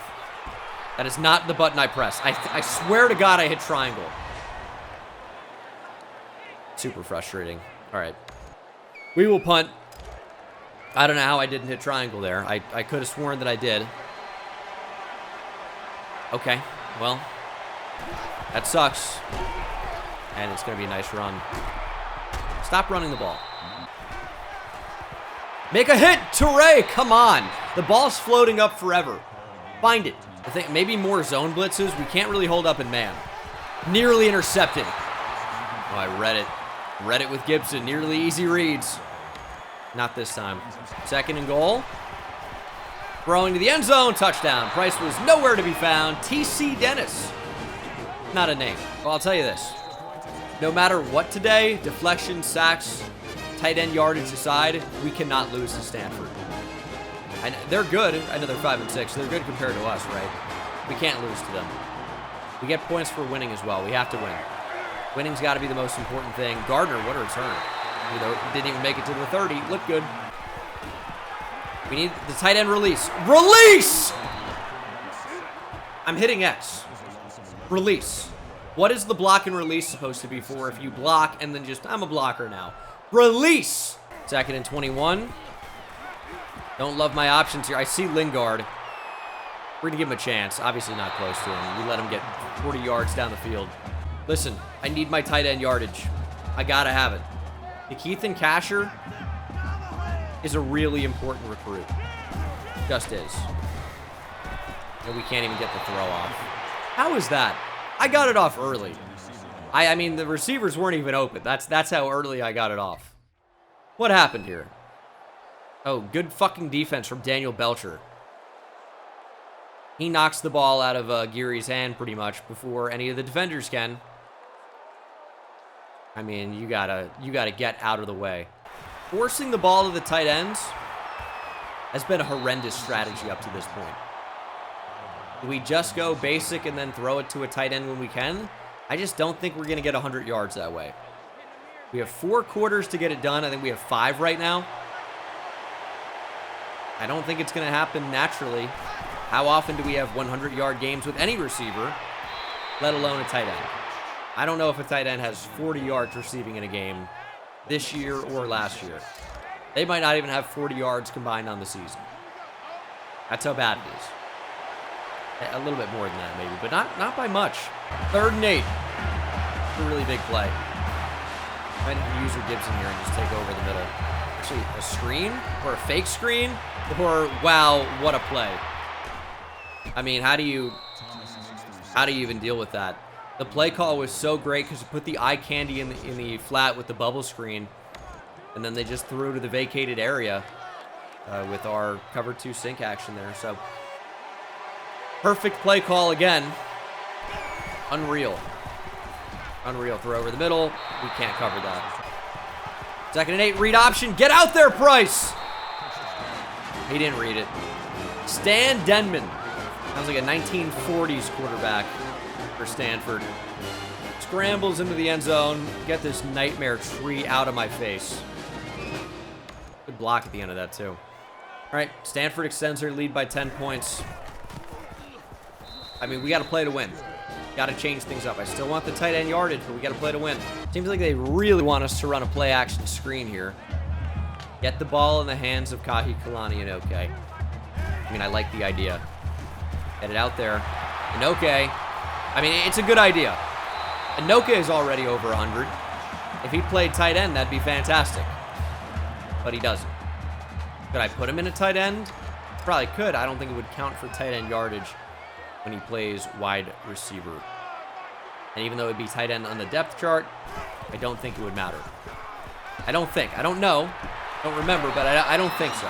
That is not the button I pressed. I swear to God I hit triangle. Super frustrating. All right. We will punt. I don't know how I didn't hit triangle there. I could have sworn that I did. Okay. Well, that sucks. And it's going to be a nice run. Stop running the ball. Make a hit! Toure! Come on! The ball's floating up forever. Find it. I think maybe more zone blitzes. We can't really hold up in man. Nearly intercepted. Oh, I read it. Read it with Gibson. Nearly easy reads. Not this time. 2nd and goal. Throwing to the end zone. Touchdown. Price was nowhere to be found. T.C. Dennis. Not a name. Well, I'll tell you this. No matter what today, deflection, sacks, tight end yardage aside, we cannot lose to Stanford. And they're good. I know they're 5 and 6. They're good compared to us, right? We can't lose to them. We get points for winning as well. We have to win. Winning's got to be the most important thing. Gardner, what a return. Didn't even make it to the 30. Looked good. We need the tight end release. Release! I'm hitting X. Release. What is the block and release supposed to be for if you block and then just, I'm a blocker now. Release! 2nd and 21. Don't love my options here. I see Lingard. We're going to give him a chance. Obviously not close to him. We let him get 40 yards down the field. Listen, I need my tight end yardage. I got to have it. The Keith and Casher is a really important recruit. Just is. And we can't even get the throw off. How is that? I got it off early. I mean, the receivers weren't even open. That's how early I got it off. What happened here? Oh, good fucking defense from Daniel Belcher. He knocks the ball out of Geary's hand pretty much before any of the defenders can. I mean, you gotta get out of the way. Forcing the ball to the tight ends has been a horrendous strategy up to this point. Do we just go basic and then throw it to a tight end when we can? I just don't think we're going to get 100 yards that way. We have 4 quarters to get it done. I think we have 5 right now. I don't think it's going to happen naturally. How often do we have 100-yard games with any receiver, let alone a tight end? I don't know if a tight end has 40 yards receiving in a game this year or last year. They might not even have 40 yards combined on the season. That's how bad it is. A little bit more than that, maybe, but not by much. 3rd and 8. A really big play. Might use your Gibson here and just take over the middle. Actually, a screen or a fake screen, or wow, what a play! I mean, how do you even deal with that? The play call was so great because you put the eye candy in the flat with the bubble screen, and then they just threw to the vacated area with our cover 2 sink action there. So. Perfect play call again. Unreal. Unreal. Throw over the middle. We can't cover that. 2nd and 8. Read option. Get out there, Price. He didn't read it. Stan Denman. Sounds like a 1940s quarterback for Stanford. Scrambles into the end zone. Get this nightmare tree out of my face. Good block at the end of that, too. All right. Stanford extends their lead by 10 points. I mean, we got to play to win. Got to change things up. I still want the tight end yardage, but we got to play to win. Seems like they really want us to run a play action screen here. Get the ball in the hands of Kahi Kalani and okay. I mean, I like the idea. Get it out there. Inoke. I mean, it's a good idea. Inoke is already over 100. If he played tight end, that'd be fantastic. But he doesn't. Could I put him in a tight end? Probably could. I don't think it would count for tight end yardage when he plays wide receiver. And even though it'd be tight end on the depth chart, I don't think it would matter. I don't think. I don't know. Don't remember, but I don't think so.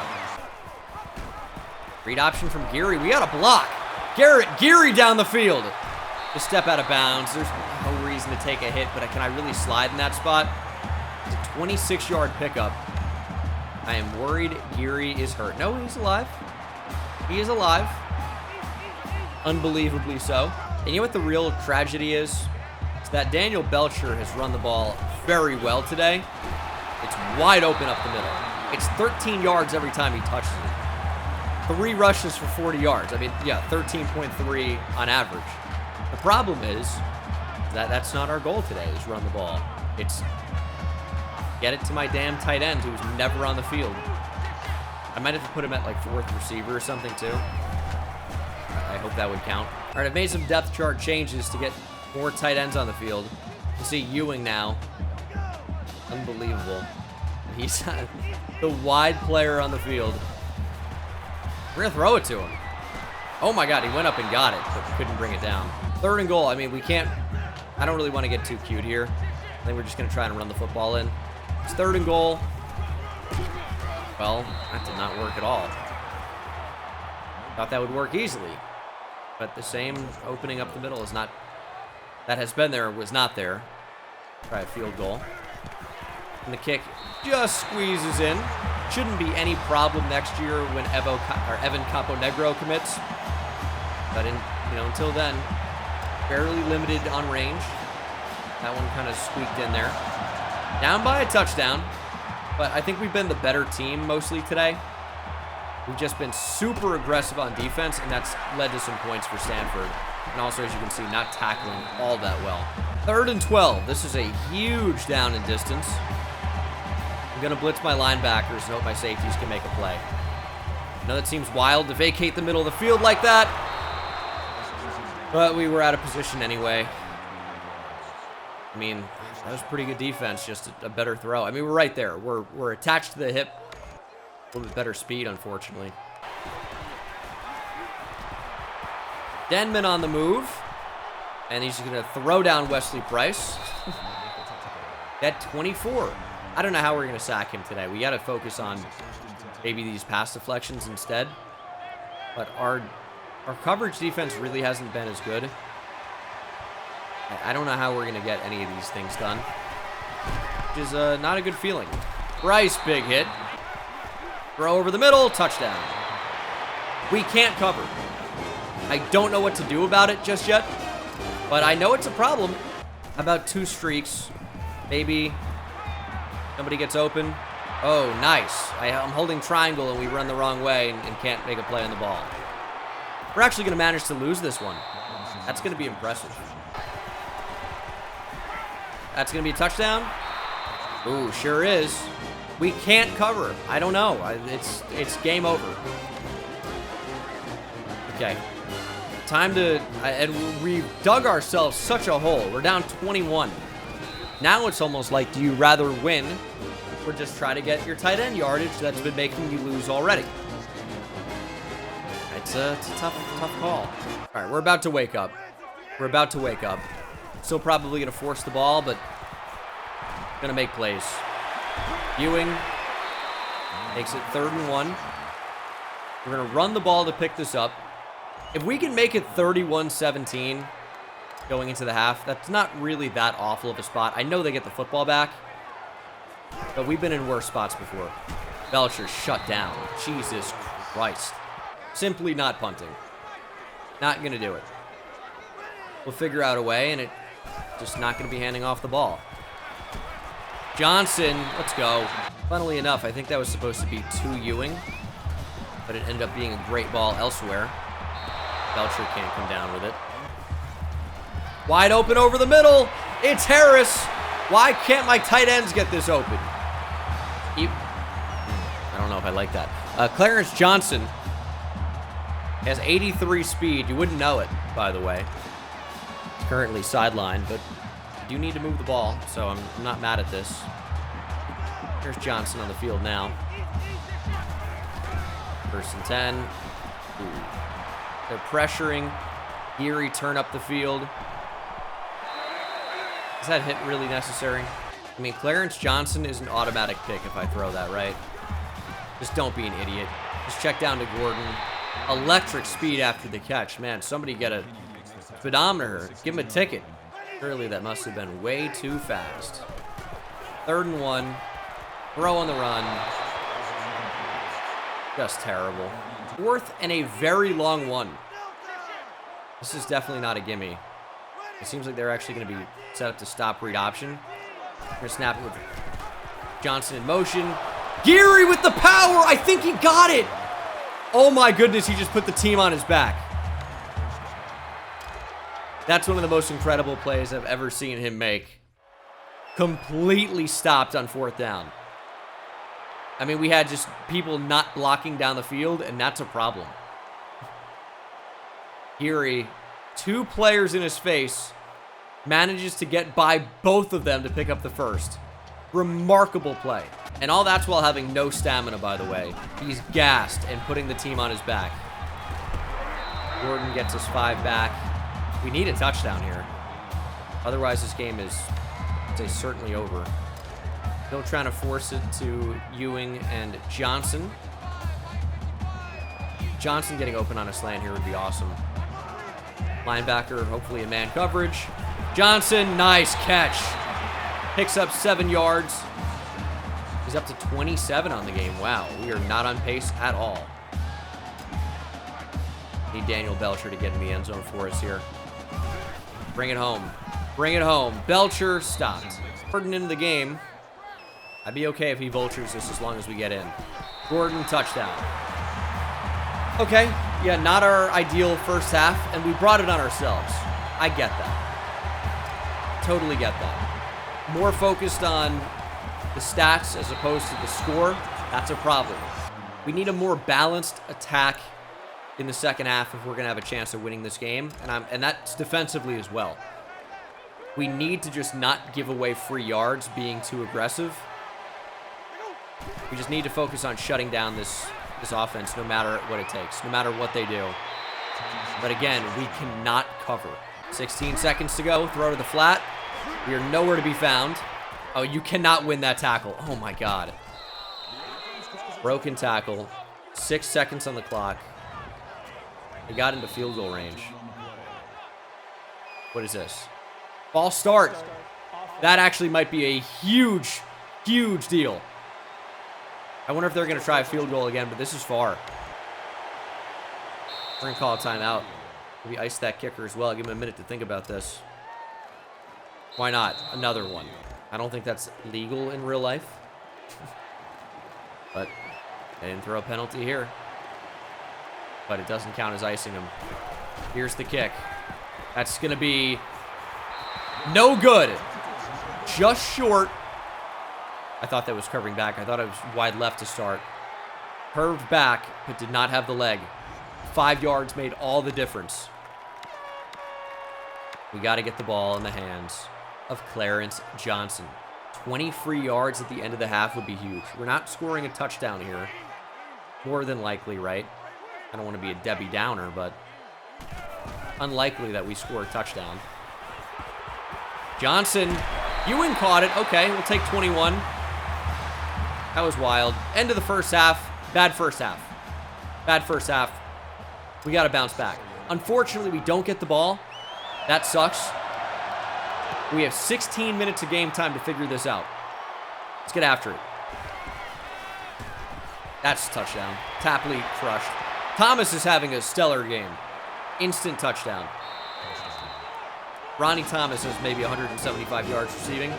Read option from Geary. We got a block. Geary down the field. Just step out of bounds. There's no reason to take a hit, but can I really slide in that spot? It's a 26-yard pickup. I am worried Geary is hurt. No, he's alive. He is alive. Unbelievably so. And you know what the real tragedy is? It's that Daniel Belcher has run the ball very well today. It's wide open up the middle. It's 13 yards every time he touches it. 3 rushes for 40 yards. I mean, yeah, 13.3 on average. The problem is that that's not our goal today, is run the ball. It's get it to my damn tight end who's never on the field. I might have to put him at like 4th receiver or something too. I hope that would count. All right, I've made some depth chart changes to get more tight ends on the field. You see Ewing now. Unbelievable. He's the wide player on the field. We're going to throw it to him. Oh my God, he went up and got it, but couldn't bring it down. 3rd and goal. I mean, we can't, I don't really want to get too cute here. I think we're just going to try and run the football in. It's 3rd and goal. Well, that did not work at all. Thought that would work easily. But the same opening up the middle is not, that has been there, was not there. Try a field goal. And the kick just squeezes in. Shouldn't be any problem next year when Evan Camponegro commits. But until then, fairly limited on range. That one kind of squeaked in there. Down by a touchdown. But I think we've been the better team mostly today. We've just been super aggressive on defense, and that's led to some points for Stanford. And also, as you can see, not tackling all that well. 3rd and 12. This is a huge down in distance. I'm going to blitz my linebackers and hope my safeties can make a play. I know that seems wild to vacate the middle of the field like that, but we were out of position anyway. I mean, that was pretty good defense, just a better throw. I mean, we're right there. We're attached to the hip. A little bit better speed, unfortunately. Denman on the move. And he's going to throw down Wesley Price. At 24. I don't know how we're going to sack him today. We got to focus on maybe these pass deflections instead. But our coverage defense really hasn't been as good. I don't know how we're going to get any of these things done. Which is not a good feeling. Price, big hit. Throw over the middle, touchdown. We can't cover. I don't know what to do about it just yet, but I know it's a problem. How about 2 streaks? Maybe somebody gets open. Oh, nice. I'm holding triangle and we run the wrong way and can't make a play on the ball. We're actually going to manage to lose this one. That's going to be impressive. That's going to be a touchdown. Ooh, sure is. We can't cover. I don't know. It's game over. Okay. Time to... and we've dug ourselves such a hole. We're down 21. Now it's almost like, do you rather win or just try to get your tight end yardage that's been making you lose already? It's a tough call. All right, we're about to wake up. We're about to wake up. Still probably going to force the ball, but going to make plays. Ewing makes it 3rd and 1. We're going to run the ball to pick this up. If we can make it 31-17 going into the half, that's not really that awful of a spot. I know they get the football back, but we've been in worse spots before. Belcher shut down. Jesus Christ. Simply not punting. Not going to do it. We'll figure out a way, and it's just not going to be handing off the ball. Johnson, let's go. Funnily enough, I think that was supposed to be to Ewing, but it ended up being a great ball elsewhere. Belcher can't come down with it. Wide open over the middle. It's Harris. Why can't my tight ends get this open? I don't know if I like that. Clarence Johnson He has 83 speed. You wouldn't know it, by the way. He's currently sidelined, but you do need to move the ball, so I'm not mad at this. Here's Johnson on the field now. 1st and 10. Ooh. They're pressuring. Geary turn up the field. Is that hit really necessary? I mean, Clarence Johnson is an automatic pick if I throw that, right? Just don't be an idiot. Just check down to Gordon. Electric speed after the catch. Man, somebody get a speedometer. Give him a ticket. Surely that must have been way too fast. 3rd and 1. Throw on the run. Just terrible. 4th and a very long one. This is definitely not a gimme. It seems like they're actually going to be set up to stop read option. We're going to snap it with Johnson in motion. Geary with the power. I think he got it. Oh my goodness, he just put the team on his back. That's one of the most incredible plays I've ever seen him make. Completely stopped on 4th down. I mean, we had just people not blocking down the field, and that's a problem. Geary, 2 players in his face, manages to get by both of them to pick up the 1st. Remarkable play. And all that's while having no stamina, by the way. He's gassed and putting the team on his back. Gordon gets his 5 back. We need a touchdown here. Otherwise, this game is, I'd say, certainly over. Still trying to force it to Ewing and Johnson. Johnson getting open on a slant here would be awesome. Linebacker, hopefully in man coverage. Johnson, nice catch. Picks up 7 yards. He's up to 27 on the game. Wow, we are not on pace at all. Need Daniel Belcher to get in the end zone for us here. Bring it home. Bring it home. Belcher stopped. Gordon into the game. I'd be okay if he vultures this as long as we get in. Gordon, touchdown. Okay, yeah, not our ideal first half, and we brought it on ourselves. I get that. Totally get that. More focused on the stats as opposed to the score, that's a problem. We need a more balanced attack in the second half if we're going to have a chance of winning this game, and that's defensively as well. We need to just not give away free yards being too aggressive. We just need to focus on shutting down this offense no matter what it takes, no matter what they do. But again, we cannot cover. 16 seconds to go, throw to the flat. We are nowhere to be found. Oh, you cannot win that tackle. Oh my God. Broken tackle. 6 seconds on the clock. He got into field goal range. What is this? False start. That actually might be a huge, huge deal. I wonder if they're going to try a field goal again, but this is far. We're going to call a timeout. Maybe ice that kicker as well. Give him a minute to think about this. Why not? Another one. I don't think that's legal in real life. But they didn't throw a penalty here. But it doesn't count as icing him. Here's the kick. That's going to be no good. Just short. I thought that was curving back. I thought it was wide left to start. Curved back, but did not have the leg. 5 yards made all the difference. We got to get the ball in the hands of Clarence Johnson. 20 free yards at the end of the half would be huge. We're not scoring a touchdown here. More than likely, right? I don't want to be a Debbie Downer, but unlikely that we score a touchdown. Johnson, Ewing caught it. Okay, we'll take 21. That was wild. End of the first half. Bad first half. Bad first half. We got to bounce back. Unfortunately, we don't get the ball. That sucks. We have 16 minutes of game time to figure this out. Let's get after it. That's a touchdown. Tapley crushed. Thomas is having a stellar game. Instant touchdown. Ronnie Thomas has maybe 175 yards receiving.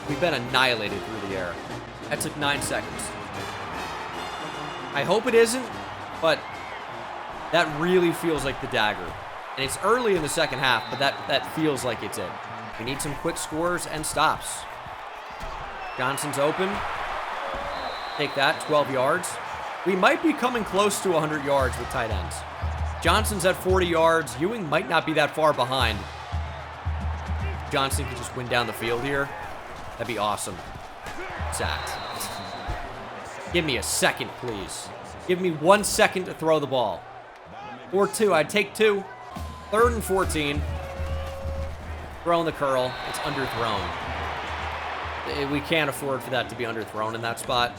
We've been annihilated through the air. That took 9 seconds. I hope it isn't, but that really feels like the dagger. And it's early in the second half, but that feels like it's it. We need some quick scores and stops. Johnson's open. Take that, 12 yards. We might be coming close to 100 yards with tight ends. Johnson's at 40 yards. Ewing might not be that far behind. Johnson could just win down the field here. That'd be awesome. Sacked. Give me a second, please. Give me 1 second to throw the ball. Or 2. I'd take 2. 3rd and 14. Throwing the curl. It's underthrown. We can't afford for that to be underthrown in that spot.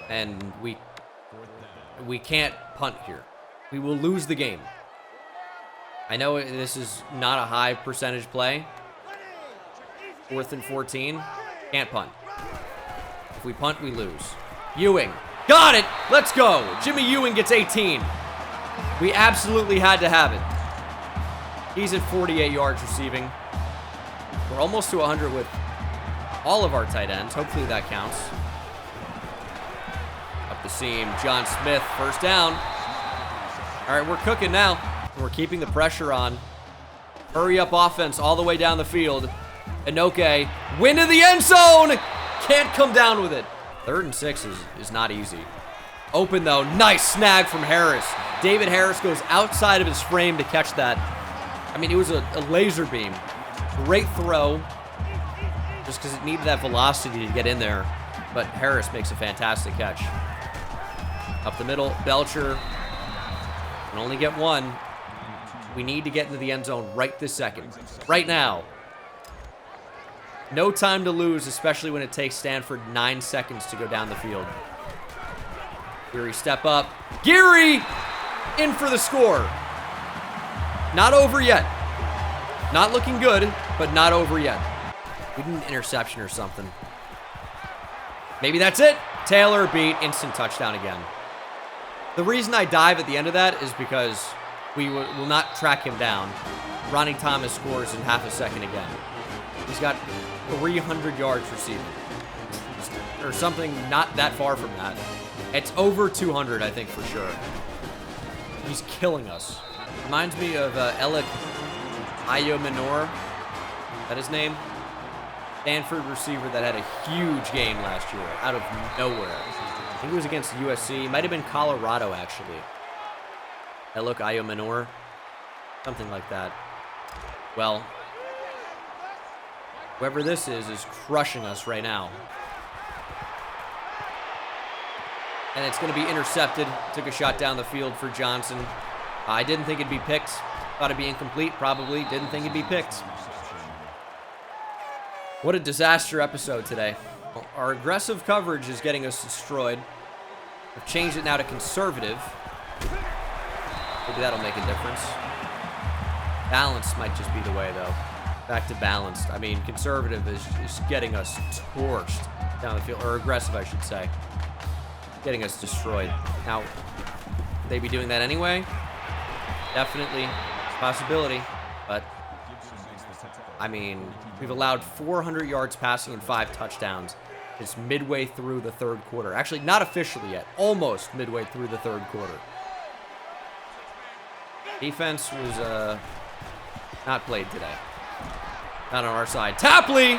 And we can't punt here. We will lose the game. I know this is not a high percentage play. 4th and 14. Can't punt. If we punt, we lose. Ewing. Got it! Let's go! Jimmy Ewing gets 18. We absolutely had to have it. He's at 48 yards receiving. We're almost to 100 with all of our tight ends. Hopefully that counts. Up the seam. John Smith, first down. All right, we're cooking now. We're keeping the pressure on. Hurry up offense all the way down the field. Inoke, win to the end zone! Can't come down with it. 3rd and 6 is not easy. Open though, nice snag from Harris. David Harris goes outside of his frame to catch that. I mean, it was a laser beam. Great throw, just because it needed that velocity to get in there. But Harris makes a fantastic catch. Up the middle, Belcher can only get 1. We need to get into the end zone right this second. Right now. No time to lose, especially when it takes Stanford 9 seconds to go down the field. Geary step up. Geary in for the score. Not over yet. Not looking good, but not over yet. We need an interception or something. Maybe that's it. Taylor beat, instant touchdown again. The reason I dive at the end of that is because we will not track him down. Ronnie Thomas scores in half a second again. He's got 300 yards receiving. Or something not that far from that. It's over 200, I think, for sure. He's killing us. Reminds me of Alec Ayomanor. Is that his name? Stanford receiver that had a huge game last year out of nowhere. I think it was against USC. Might have been Colorado, actually. Alec Ayomanor. Something like that. Well, whoever this is crushing us right now. And it's going to be intercepted. Took a shot down the field for Johnson. I didn't think it'd be picked. Thought it'd be incomplete, probably. Didn't think it'd be picked. What a disaster episode today. Our aggressive coverage is getting us destroyed. I've changed it now to conservative. Maybe that'll make a difference. Balanced might just be the way, though. Back to balanced. I mean, conservative is getting us torched down the field. Or aggressive, I should say. Getting us destroyed. Now, would they be doing that anyway? Definitely. Possibility. But, I mean, we've allowed 400 yards passing and 5 touchdowns. It's midway through the 3rd quarter. Actually, not officially yet. Almost midway through the 3rd quarter. Defense was not played today. Not on our side. Tapley!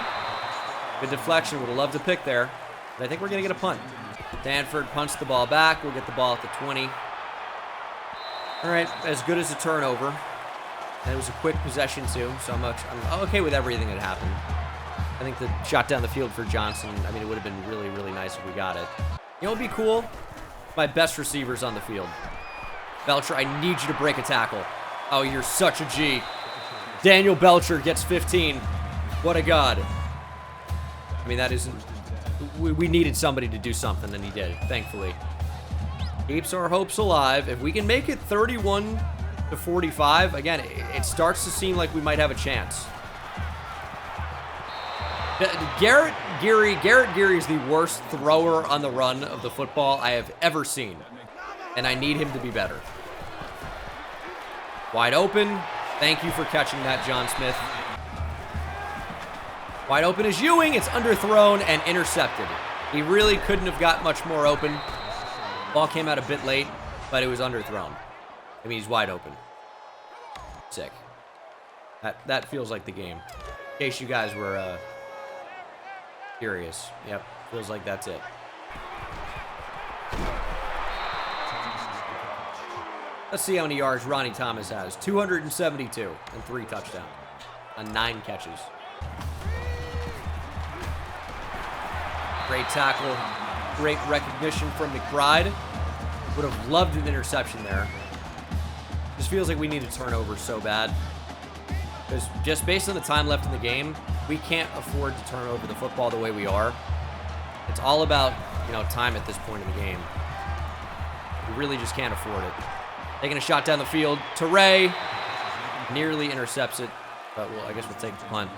Good deflection. Would have loved to pick there. But I think we're going to get a punt. Stanford punts the ball back. We'll get the ball at the 20. All right, as good as a turnover. And it was a quick possession, too, so I'm okay with everything that happened. I think the shot down the field for Johnson, I mean, it would have been really, really nice if we got it. You know what would be cool? My best receivers on the field. Belcher, I need you to break a tackle. Oh, you're such a G. Daniel Belcher gets 15. What a god. I mean, that isn't... We needed somebody to do something, and he did, thankfully. Keeps our hopes alive. If we can make it 31-45, again, it starts to seem like we might have a chance. Garrett Geary is the worst thrower on the run of the football I have ever seen, and I need him to be better. Wide open. Thank you for catching that, John Smith. Wide open is Ewing. It's underthrown and intercepted. He really couldn't have got much more open. Ball came out a bit late, but it was underthrown. I mean, he's wide open. Sick. That feels like the game. In case you guys were curious. Yep, feels like that's it. Let's see how many yards Ronnie Thomas has. 272 and 3 touchdowns on 9 catches. Great tackle. Great recognition from McBride. Would have loved an interception there. Just feels like we need a turnover so bad. Because just based on the time left in the game, we can't afford to turn over the football the way we are. It's all about, time at this point in the game. We really just can't afford it. Taking a shot down the field to Ray. Nearly intercepts it. But I guess we'll take the punt.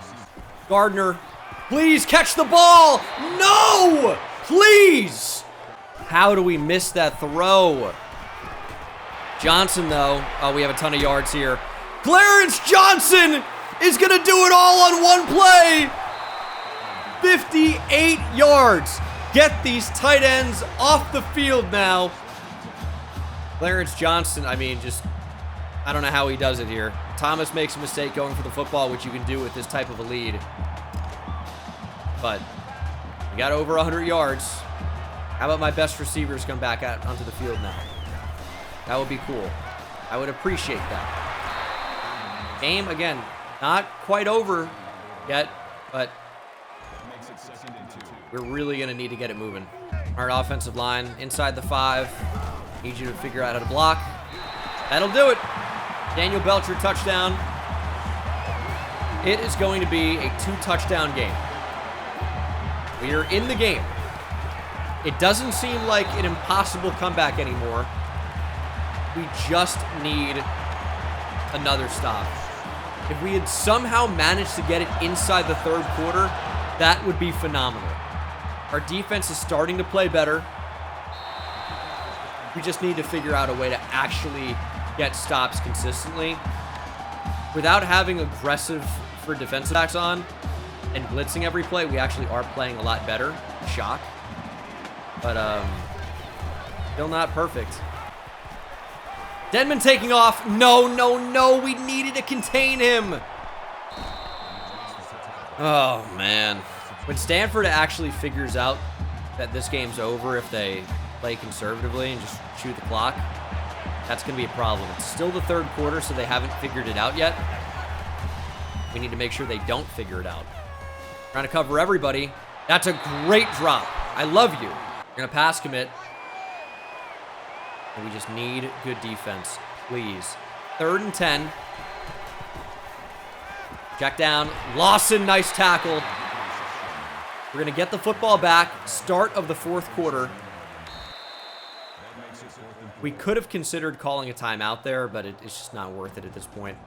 Gardner, please catch the ball. No! Please! How do we miss that throw? Johnson, though. Oh, we have a ton of yards here. Clarence Johnson is going to do it all on one play. 58 yards. Get these tight ends off the field now. Clarence Johnson, I don't know how he does it here. Thomas makes a mistake going for the football, which you can do with this type of a lead. But we got over 100 yards. How about my best receivers come back out onto the field now? That would be cool. I would appreciate that. Game, again, not quite over yet, but we're really going to need to get it moving. Our offensive line, inside the 5. Need you to figure out how to block. That'll do it. Daniel Belcher, touchdown. It is going to be a 2-touchdown game. We are in the game. It doesn't seem like an impossible comeback anymore. We just need another stop. If we had somehow managed to get it inside the 3rd quarter, that would be phenomenal. Our defense is starting to play better. We just need to figure out a way to actually get stops consistently. Without having aggressive for defensive backs on and blitzing every play, we actually are playing a lot better. Shock. But, still not perfect. Denman taking off. No, no, no. We needed to contain him. Oh, man. When Stanford actually figures out that this game's over if they play conservatively and just shoot the clock, that's going to be a problem. It's still the 3rd quarter, so they haven't figured it out yet. We need to make sure they don't figure it out. Trying to cover everybody. That's a great drop. I love you. We're going to pass commit. And we just need good defense, please. 3rd and 10. Check down. Lawson, nice tackle. We're going to get the football back. Start of the 4th quarter. We could have considered calling a timeout there, but it's just not worth it at this point.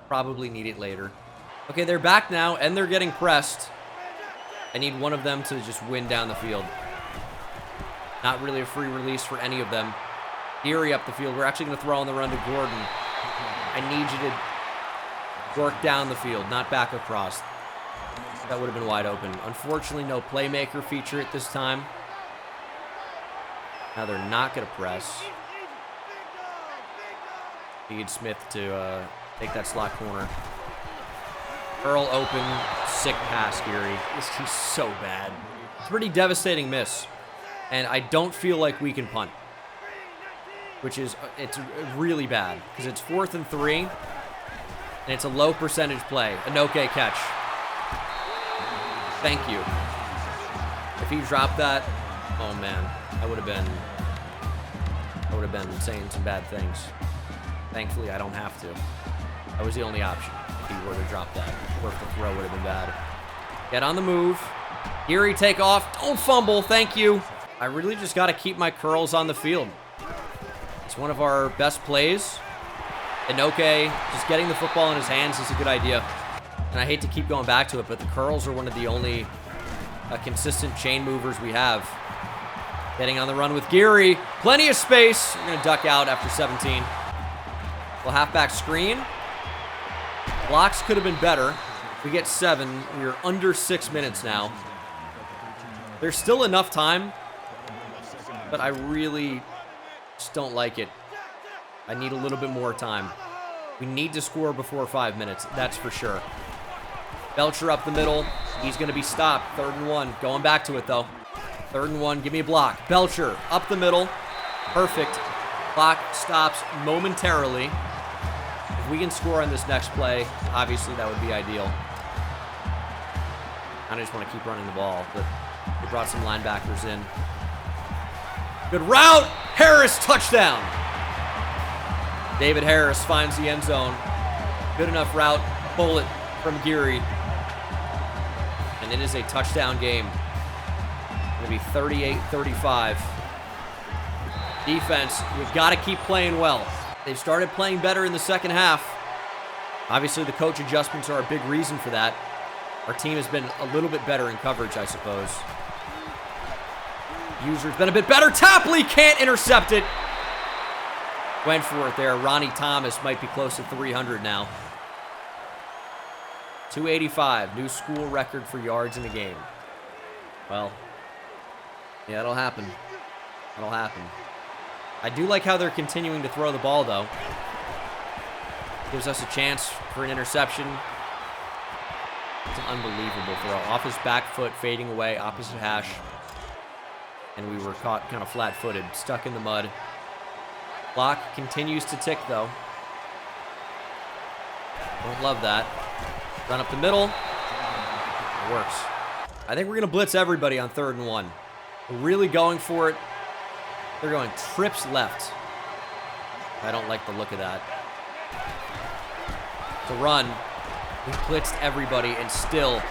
Probably need it later. Okay, they're back now, and they're getting pressed. I need one of them to just win down the field. Not really a free release for any of them. Geary up the field. We're actually going to throw on the run to Gordon. I need you to work down the field, not back across. That would have been wide open. Unfortunately, no playmaker feature at this time. Now they're not going to press. Need Smith to take that slot corner. Earl open. Sick pass, Geary. He's so bad. Pretty devastating miss. And I don't feel like we can punt. Which is, it's really bad. Because it's 4th and 3. And it's a low percentage play. Anoke catch. Thank you. If he dropped that, oh man, I would have been saying some bad things. Thankfully, I don't have to. That was the only option. If he were to drop that, or if the throw would have been bad. Get on the move. Geary, take off. Don't fumble. Thank you. I really just got to keep my curls on the field. It's one of our best plays. Anoke, just getting the football in his hands is a good idea. And I hate to keep going back to it, but the curls are one of the only consistent chain movers we have. Getting on the run with Geary. Plenty of space. We're going to duck out after 17. Well, halfback screen. Blocks could have been better. We get 7. We are under 6 minutes now. There's still enough time, but I really just don't like it. I need a little bit more time. We need to score before 5 minutes, that's for sure. Belcher up the middle. He's going to be stopped. 3rd and 1. Going back to it, though. 3rd and 1. Give me a block. Belcher up the middle. Perfect. Clock stops momentarily. If we can score on this next play, obviously that would be ideal. I just want to keep running the ball, but they brought some linebackers in. Good route. Harris, touchdown. David Harris finds the end zone. Good enough route. Bullet from Geary. And it is a touchdown game. Going to be 38-35. Defense, we've got to keep playing well. They've started playing better in the second half. Obviously, the coach adjustments are a big reason for that. Our team has been a little bit better in coverage, I suppose. User's been a bit better. Tapley can't intercept it. Went for it there. Ronnie Thomas might be close to 300 now. 285, new school record for yards in a game. Well, yeah, that'll happen. That'll happen. I do like how they're continuing to throw the ball, though. Gives us a chance for an interception. It's an unbelievable throw. Off his back foot, fading away, opposite hash. And we were caught kind of flat-footed, stuck in the mud. Clock continues to tick, though. Don't love that. Run up the middle. It works. I think we're going to blitz everybody on 3rd and 1. We're really going for it. They're going trips left. I don't like the look of that. To run. We blitzed everybody and still.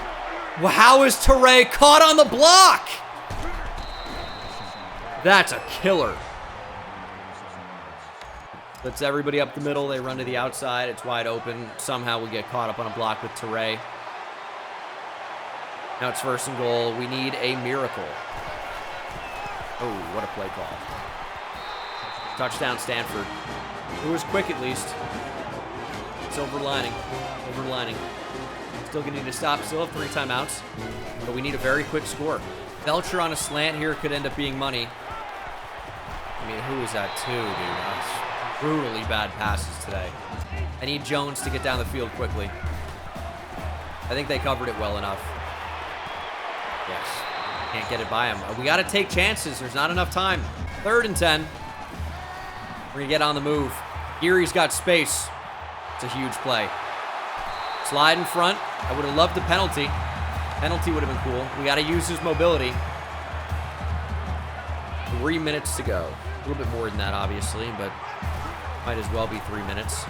Well, how is Teray caught on the block? That's a killer. Blitz everybody up the middle. They run to the outside. It's wide open. Somehow we get caught up on a block with Teray. Now it's 1st and goal. We need a miracle. Oh, what a play call. Touchdown, Stanford. It was quick, at least. Silver lining. Silver lining. Still going to need to stop. Still have 3 timeouts. But we need a very quick score. Belcher on a slant here could end up being money. I mean, who is that too, dude? That's brutally bad passes today. I need Jones to get down the field quickly. I think they covered it well enough. Yes. Can't get it by him. We got to take chances. There's not enough time. 3rd and 10. We're going to get on the move. Geary's got space. It's a huge play. Slide in front. I would have loved the penalty. Penalty would have been cool. We got to use his mobility. 3 minutes to go. A little bit more than that, obviously, but might as well be 3 minutes.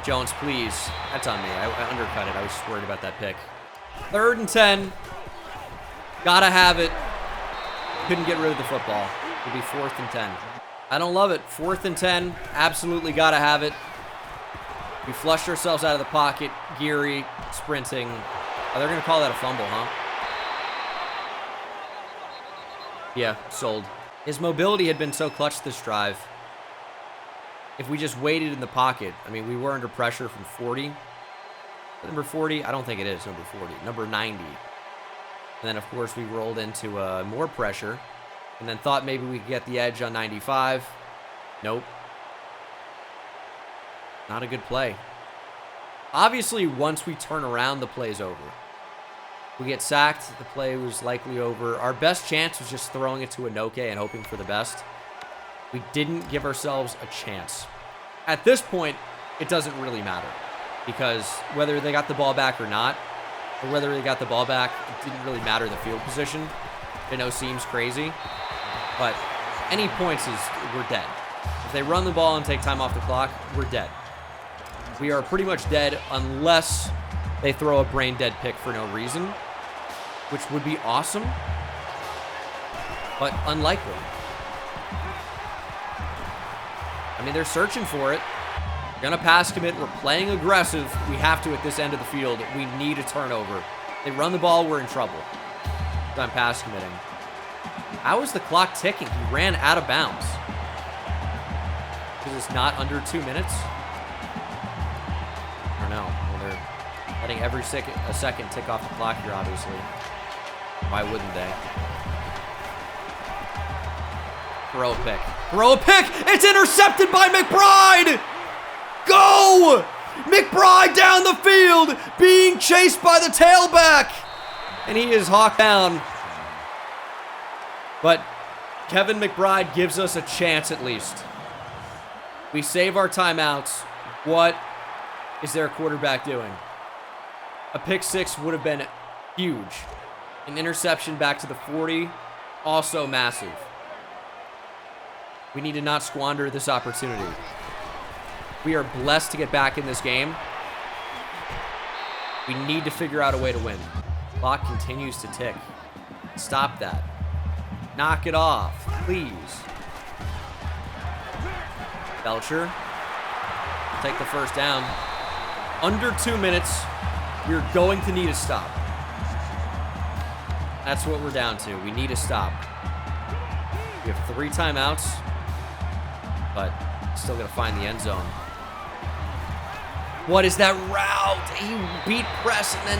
Jones, please. That's on me. I undercut it. I was just worried about that pick. 3rd and 10. Gotta have it. Couldn't get rid of the football. It'll be 4th and 10. I don't love it. 4th and 10. Absolutely gotta have it. We flushed ourselves out of the pocket. Geary sprinting. Oh, they're gonna call that a fumble, huh? Yeah, sold. His mobility had been so clutch this drive. If we just waited in the pocket, I mean, we were under pressure from 40. Number 40? I don't think it is number 40. Number 90. And then, of course, we rolled into more pressure. And then thought maybe we could get the edge on 95. Nope. Not a good play. Obviously, once we turn around, the play's over. We get sacked. The play was likely over. Our best chance was just throwing it to Inoke and hoping for the best. We didn't give ourselves a chance. At this point, it doesn't really matter. Because whether they got the ball back or not, or whether they got the ball back, it didn't really matter the field position. I know seems crazy. But any points we're dead. If they run the ball and take time off the clock, we're dead. We are pretty much dead unless they throw a brain dead pick for no reason, which would be awesome, but unlikely. I mean, they're searching for it. We're gonna pass commit. We're playing aggressive. We have to at this end of the field. We need a turnover. They run the ball, we're in trouble. I'm pass committing. How is the clock ticking? He ran out of bounds. Is this not under 2 minutes? I don't know. Well, they're letting every a second tick off the clock here, obviously. Why wouldn't they? Throw a pick. Throw a pick! It's intercepted by McBride! Go! McBride down the field, being chased by the tailback. And he is hawked down. But Kevin McBride gives us a chance at least. We save our timeouts. What is their quarterback doing? A pick six would have been huge. An interception back to the 40, also massive. We need to not squander this opportunity. We are blessed to get back in this game. We need to figure out a way to win. Clock continues to tick. Stop that. Knock it off, please. Belcher. Take the first down. Under 2 minutes. We're going to need a stop. That's what we're down to. We need a stop. We have 3 timeouts, but still got to find the end zone. What is that route? He beat press and then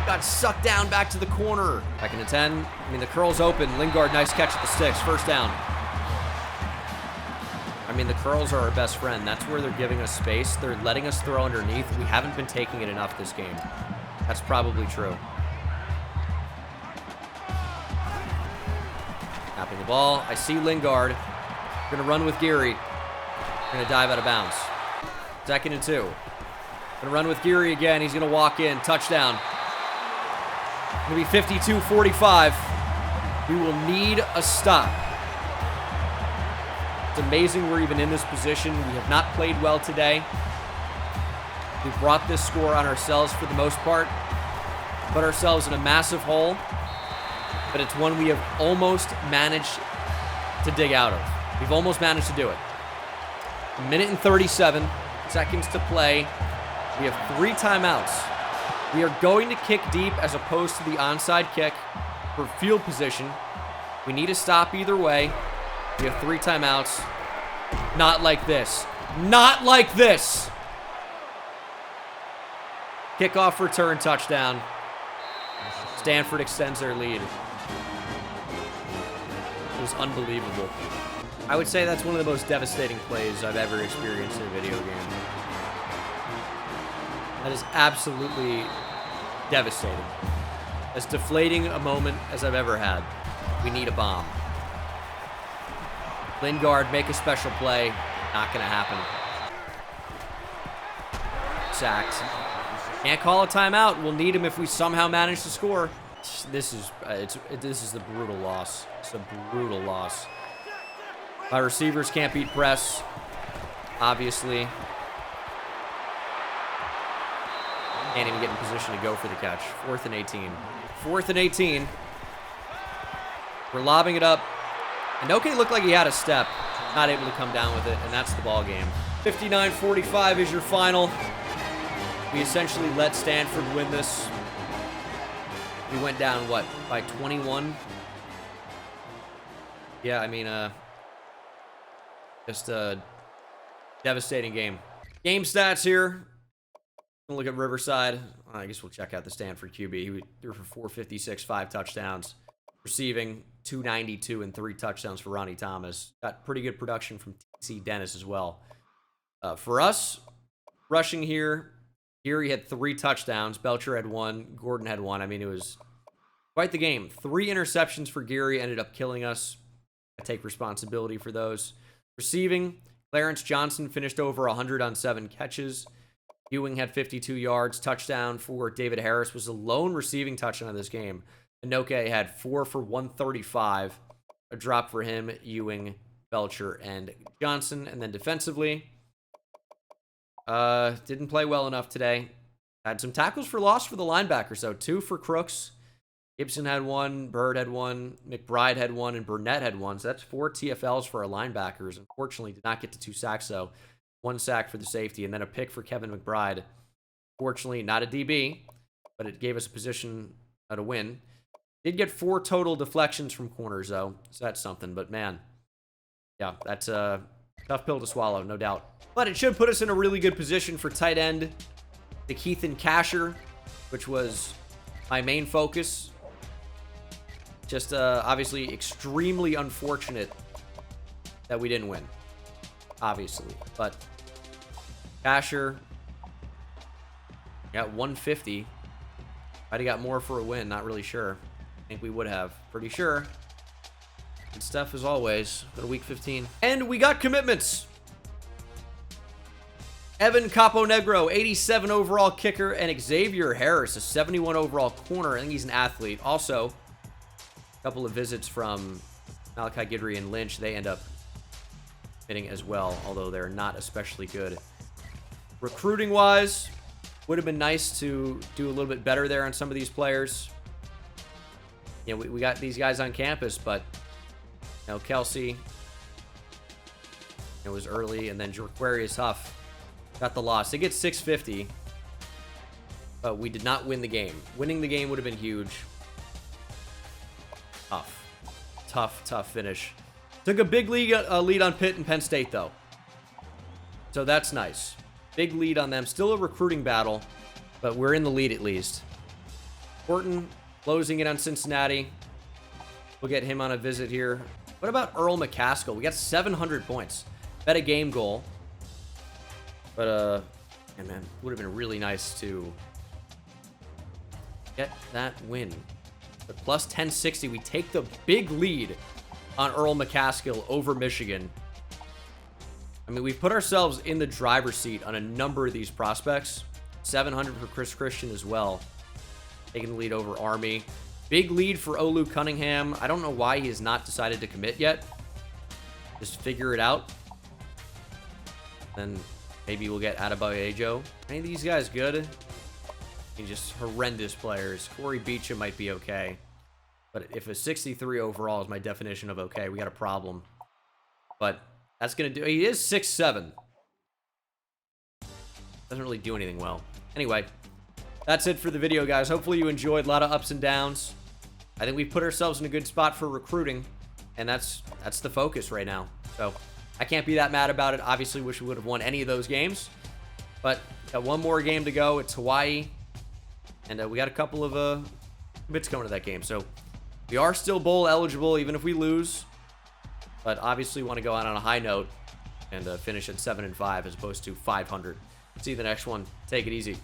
got sucked down back to the corner. Back into 10. I mean, the curl's open. Lingard, nice catch at the sticks. First down. I mean, the curls are our best friend. That's where they're giving us space. They're letting us throw underneath. We haven't been taking it enough this game. That's probably true. Tapping the ball. I see Lingard. Gonna run with Geary. Gonna dive out of bounds. 2nd and 2. Gonna run with Geary again. He's gonna walk in. Touchdown. Gonna be 52-45. We will need a stop. It's amazing we're even in this position. We have not played well today. We brought this score on ourselves for the most part. Put ourselves in a massive hole. But it's one we have almost managed to dig out of. We've almost managed to do it. 1 minute and 37 seconds to play. We have 3 timeouts. We are going to kick deep as opposed to the onside kick for field position. We need to stop either way. We have 3 timeouts. Not like this. Not like this. Kickoff return touchdown. Stanford extends their lead. It was unbelievable. I would say that's one of the most devastating plays I've ever experienced in a video game. That is absolutely devastating. As deflating a moment as I've ever had. We need a bomb. Lingard, make a special play. Not going to happen. Sacked. Can't call a timeout. We'll need him if we somehow manage to score. This is the brutal loss. It's a brutal loss. My receivers can't beat press, obviously. Can't even get in position to go for the catch. 4th and 18. 4th and 18. We're lobbing it up. Inoke looked like he had a step. Not able to come down with it, and that's the ball game. 59-45 is your final. We essentially let Stanford win this. We went down, what, by 21? Yeah, I mean, just a devastating game. Game stats here. Look at Riverside. I guess we'll check out the Stanford QB. He threw for 456, 5 touchdowns. Receiving 292 and 3 touchdowns for Ronnie Thomas. Got pretty good production from T.C. Dennis as well. For us, rushing here, Geary had 3 touchdowns. Belcher had 1. Gordon had 1. I mean, it was quite the game. 3 interceptions for Geary ended up killing us. I take responsibility for those. Receiving, Clarence Johnson finished over 100 on 7 catches. Ewing had 52 yards. Touchdown for David Harris was the lone receiving touchdown of this game. Inoke had 4 for 135. A drop for him, Ewing, Belcher, and Johnson. And then defensively, didn't play well enough today. Had some tackles for loss for the linebackers, though. 2 for Crooks. Gibson had 1, Bird had 1, McBride had 1, and Burnett had 1. So that's 4 TFLs for our linebackers. Unfortunately, did not get to 2 sacks, though. 1 sack for the safety, and then a pick for Kevin McBride. Fortunately, not a DB, but it gave us a position to win. Did get 4 total deflections from corners, though, so that's something. But, man, yeah, that's a tough pill to swallow, no doubt. But it should put us in a really good position for tight end to Keithan Casher, which was my main focus. Just obviously extremely unfortunate that we didn't win, obviously. But Casher got 150. Might have got more for a win, not really sure. I think we would have, pretty sure. Good stuff as always. Go to week 15. And we got commitments. Evan Caponegro, 87 overall kicker, and Xavier Harris, a 71 overall corner. I think he's an athlete. Also, a couple of visits from Malachi Guidry and Lynch. They end up fitting as well, although they're not especially good. Recruiting-wise, would have been nice to do a little bit better there on some of these players. You know, we got these guys on campus, but, you know, Kelsey, it was early, and then Jaquarius Huff got the loss. They get 650, but we did not win the game. Winning the game would have been huge. Tough finish. Took a big lead on Pitt and Penn State, though. So that's nice. Big lead on them. Still a recruiting battle, but we're in the lead at least. Horton closing it on Cincinnati. We'll get him on a visit here. What about Earl McCaskill? We got 700 points. Bet a game goal. But, yeah, man, would have been really nice to get that win. But plus 1060, we take the big lead on Earl McCaskill over Michigan. I mean, we've put ourselves in the driver's seat on a number of these prospects. 700 for Chris Christian as well. Taking the lead over Army. Big lead for Olu Cunningham. I don't know why he has not decided to commit yet. Just figure it out. Then maybe we'll get Adebayo. Any of these guys good? Just horrendous players. Corey Beecham might be okay. But if a 63 overall is my definition of okay, we got a problem. But that's going to do... He is 6'7". Doesn't really do anything well. Anyway, that's it for the video, guys. Hopefully you enjoyed. A lot of ups and downs. I think we've put ourselves in a good spot for recruiting. And that's the focus right now. So I can't be that mad about it. Obviously, wish we would have won any of those games. But got one more game to go. It's Hawaii. And we got a couple of bits coming to that game. So we are still bowl eligible, even if we lose. But obviously want to go out on a high note and finish at 7-5 as opposed to 500. See you the next one. Take it easy.